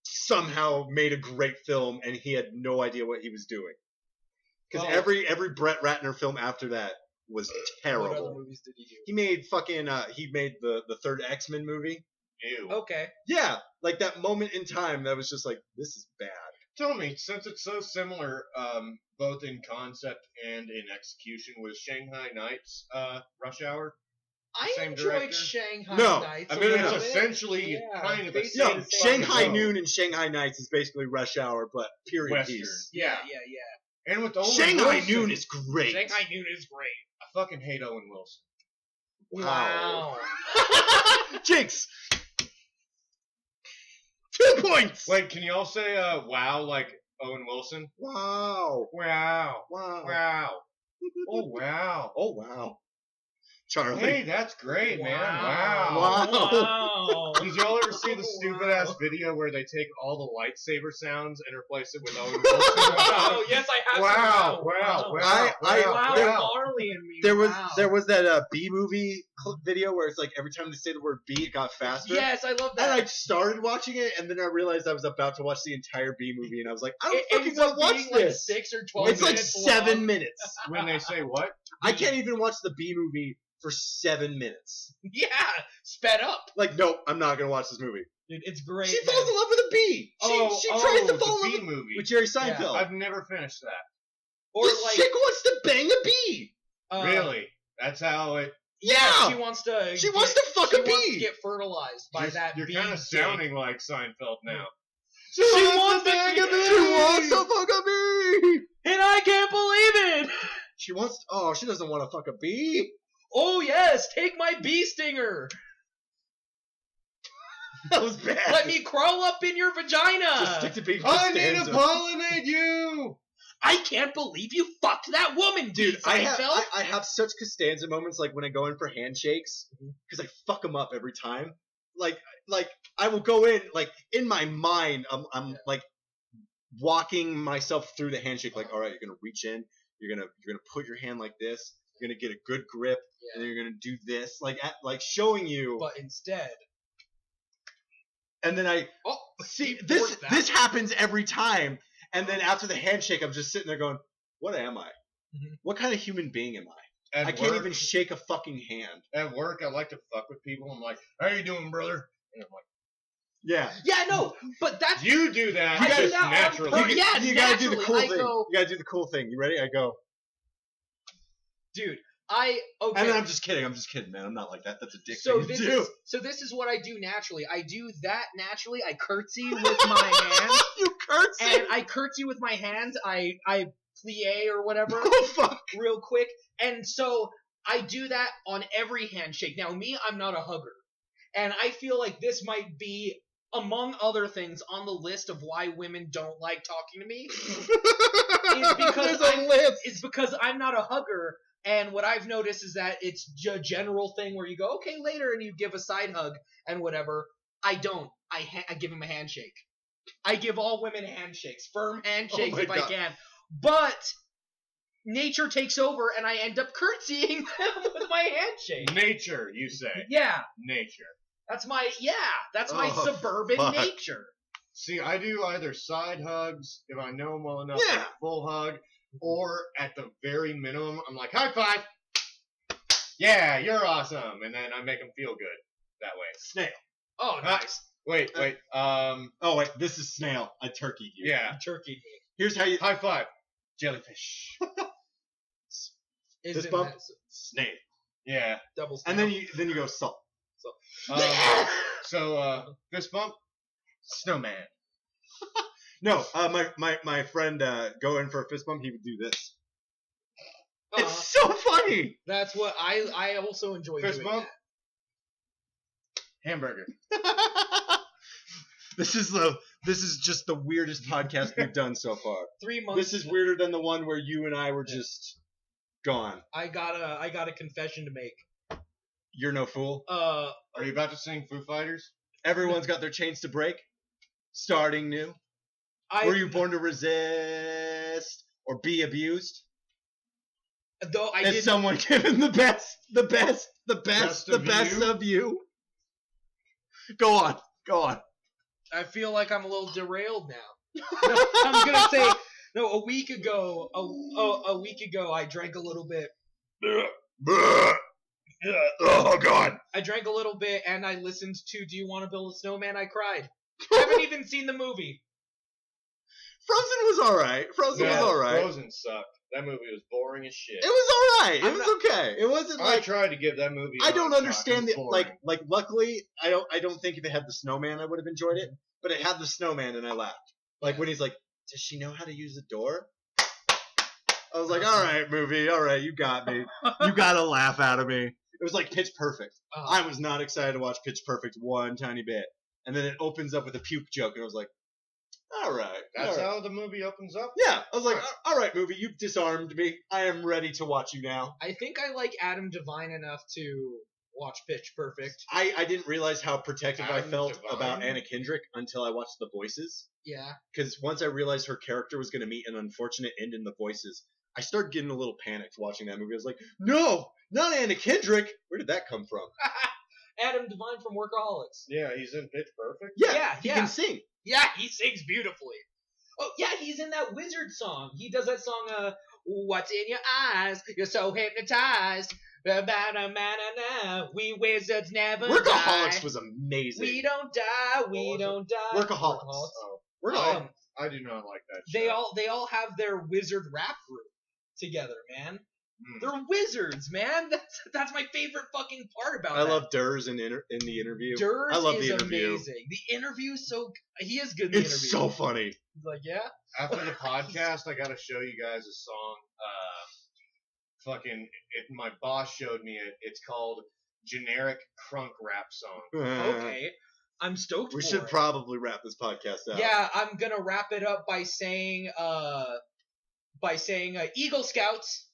somehow made a great film, and he had no idea what he was doing. Because every Brett Ratner film after that was terrible. What other movies did he do? He made the third X-Men movie. Ew. Okay. Yeah, like that moment in time that was just like, this is bad. Tell me, since it's so similar, both in concept and in execution, was Shanghai Nights Rush Hour? I enjoyed Shanghai Nights. I mean, it's essentially kind of the same. No, Shanghai Noon and Shanghai Nights is basically Rush Hour, but period Western. piece. Yeah. And with Owen Shanghai Wilson, Noon is great. Shanghai Noon is great. I fucking hate Owen Wilson. Wow. Jinx. 2 points. Wait, can you all say wow like Owen Wilson? Wow. Wow. Wow. Wow. Oh, wow. Oh, wow. Charlie. Hey, that's great, man. Wow. Wow. Did y'all ever see the stupid ass video where they take all the lightsaber sounds and replace it with Owen Wilson? Oh, yes, I have. Wow, Wow, Marley and me. There was wow. that B movie video where it's like every time they say the word B, it got faster. Yes, I love And I that. started watching it, and then I realized I was about to watch the entire B movie, and I was like, I don't It fucking ends want up to watch being like this. 6 or 12 It's like minutes 7 long. minutes. When they say what? I can't even watch the B movie for 7 minutes. Yeah, sped up. Like, nope, I'm not gonna watch this movie. Dude, it's great. She falls in love with a bee. She tries to fall in the love B movie. with Jerry Seinfeld. I've never finished that. Or This like, chick wants to bang a bee. Really? That's how it. Yeah, she wants to. She wants to fuck a She wants to bee. get fertilized by that You're bee. kind of dick. sounding like Seinfeld now. She wants to bang a bee. She wants to fuck a bee. And I can't believe it. She wants. Oh, she doesn't want to fuck a bee. Oh yes, take my bee stinger. That was bad. Let me crawl up in your vagina. Just stick to being. I need to pollinate you. I can't believe you fucked that woman, dude. I Seinfeld. have such Costanza moments, like when I go in for handshakes, because I fuck them up every time. Like I will go in, like in my mind, I'm like walking myself through the handshake. Like, all right, you're gonna reach in, you're gonna put your hand like this, you're gonna get a good grip, and then you're gonna do this, like showing you. But instead, and then I see this happens every time. And then after the handshake, I'm just sitting there going, what am I? Mhm. What kind of human being am I? At I can't work- even shake a fucking hand. At work, I like to fuck with people. I'm like, how you doing, brother? And I'm like, Yeah. yeah, no, but that's you do that I do just that on naturally. purpose. Yeah, you gotta do the naturally, cool I thing. go- You gotta do the cool thing. You ready? I go. dude. And then I'm just kidding, man. I'm not like that. That's a dick So thing this to do. this is what I do naturally. I do that naturally. I curtsy with my hands, You curtsy. and I curtsy with my hands. I plie or whatever, Oh fuck. real quick. And so I do that on every handshake. Now, me, I'm not a hugger, and I feel like this might be, among other things, on the list of why women don't like talking to me. It's because I'm not a hugger. And what I've noticed is that it's a general thing where you go, okay, later, and you give a side hug and whatever. I don't. I give him a handshake. I give all women handshakes, firm handshakes if I can. But nature takes over, and I end up curtsying them with my handshake. Nature, you say. Yeah, Nature. that's my suburban fuck. nature. See, I do either side hugs, if I know them well enough, Yeah. like full hug, or at the very minimum, I'm like, high five! Yeah, you're awesome! And then I make them feel good that way. Snail. Oh, nice. Wait. Oh wait, this is snail. I turkeyed you. Yeah. Turkey. Here's how you. High five. Jellyfish. Fist bump. Snail. Yeah. Double. And then you go salt. So, fist bump, snowman. No, my friend go in for a fist bump. He would do this. It's so funny. That's what I also enjoy Fist doing. bump. Hamburger. This is just the weirdest podcast we've done so far. 3 months. This is weirder than the one where you and I were just gone. I got a confession to make. You're no fool. Are you about to sing Foo Fighters? Everyone's got their chains to break. Starting new. Were you born to resist or be abused? Though I Is did. someone given the best you? of you? Go on. I feel like I'm a little derailed now. No, I'm gonna say no. A week ago, I drank a little bit. Oh God. I drank a little bit, and I listened to "Do You Want to Build a Snowman?" I cried. I haven't even seen the movie. Frozen was alright. Frozen sucked. That movie was boring as shit. It was alright. It I'm was okay. It wasn't I like tried to give that movie. I don't a understand shot. the It was like. Luckily, I don't think if it had the snowman, I would have enjoyed it. But it had the snowman, and I laughed. Like when he's like, "Does she know how to use the door?" I was like, all right, movie, all right, you got me. You got a laugh out of me. It was like Pitch Perfect. I was not excited to watch Pitch Perfect one tiny bit. And then it opens up with a puke joke, and I was like, all right. That's how the movie opens up? Yeah. I was like, all right, movie, you've disarmed me. I am ready to watch you now. I think I like Adam Devine enough to watch Pitch Perfect. I didn't realize how protective I felt Devine? about Anna Kendrick until I watched The Voices. Yeah. Because once I realized her character was going to meet an unfortunate end in The Voices, I started getting a little panicked watching that movie. I was like, no, not Anna Kendrick. Where did that come from? Adam Devine from Workaholics. Yeah, he's in Pitch Perfect. Yeah, he can sing. Yeah, he sings beautifully. Oh, yeah, he's in that Wizard song. He does that song, What's in Your Eyes? You're so hypnotized. We wizards never Workaholics die. was amazing. We don't die. We don't die. Workaholics. Oh, Workaholics. I do not like that show. They all have their wizard rap group together, man. They're wizards, man. That's my favorite fucking part about it. I love Durs in the interview. Durs I love is the interview. amazing. The interview he is good in the interview. It's so funny. He's like, yeah. After the podcast, I gotta show you guys a song. My boss showed me it. It's called Generic Crunk Rap Song. Okay. I'm stoked We for should it. probably wrap this podcast out. Yeah, I'm gonna wrap it up by saying Eagle Scouts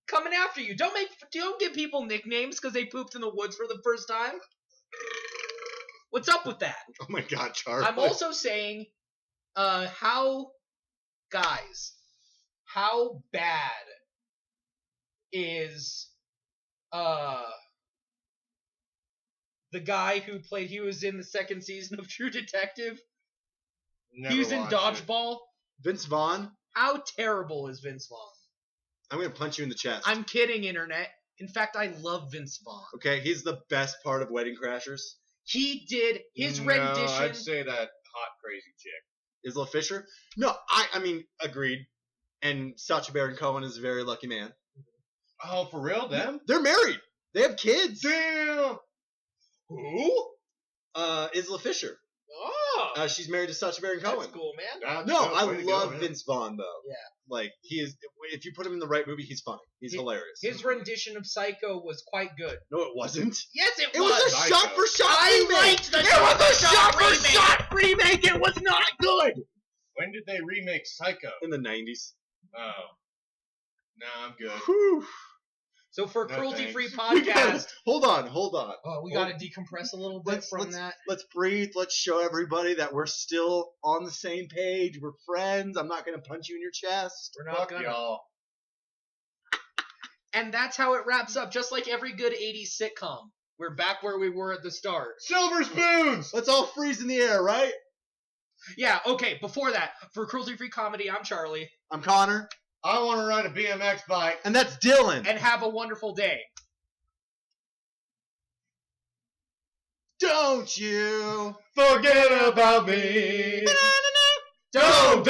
coming after you. Don't give people nicknames because they pooped in the woods for the first time. What's up with that? Oh my God, Charlie. I'm also saying, how bad is the guy who he was in the second season of True Detective? He was in Dodgeball. Vince Vaughn. How terrible is Vince Vaughn? I'm gonna punch you in the chest. I'm kidding, internet. In fact, I love Vince Vaughn. Okay, he's the best part of Wedding Crashers. He did his rendition. I'd say that hot crazy chick. Isla Fisher? No, I mean, agreed. And Sacha Baron Cohen is a very lucky man. Oh, for real? Them? They're married. They have kids. Damn! Who? Isla Fisher. Oh, She's married to Sacha Baron Cohen. that's cool, man. That's No, dope. I Way to go, love man. Vince Vaughn, though. Yeah. Like, he is, if you put him in the right movie, he's funny. He's hilarious. His rendition of Psycho was quite good. No, it wasn't. Yes, it It was a Psycho. shot-for-shot remake. liked the It was a shot-for-shot remake. It was not good. When did they remake Psycho? In the 90s. Oh. Nah, I'm good. Whew. So for No, Cruelty-Free thanks. We gotta- podcast, hold on. we got to decompress a little bit from that. Let's breathe. Let's show everybody that we're still on the same page. We're friends. I'm not going to punch you in your chest. We're not Fuck gonna. y'all. And that's how it wraps up. Just like every good 80s sitcom, we're back where we were at the start. Silver spoons! Let's all freeze in the air, right? Yeah, okay, before that, for Cruelty-Free Comedy, I'm Charlie. I'm Connor. I want to ride a BMX bike. And that's Dylan. And have a wonderful day. Don't you Forget about me. Don't.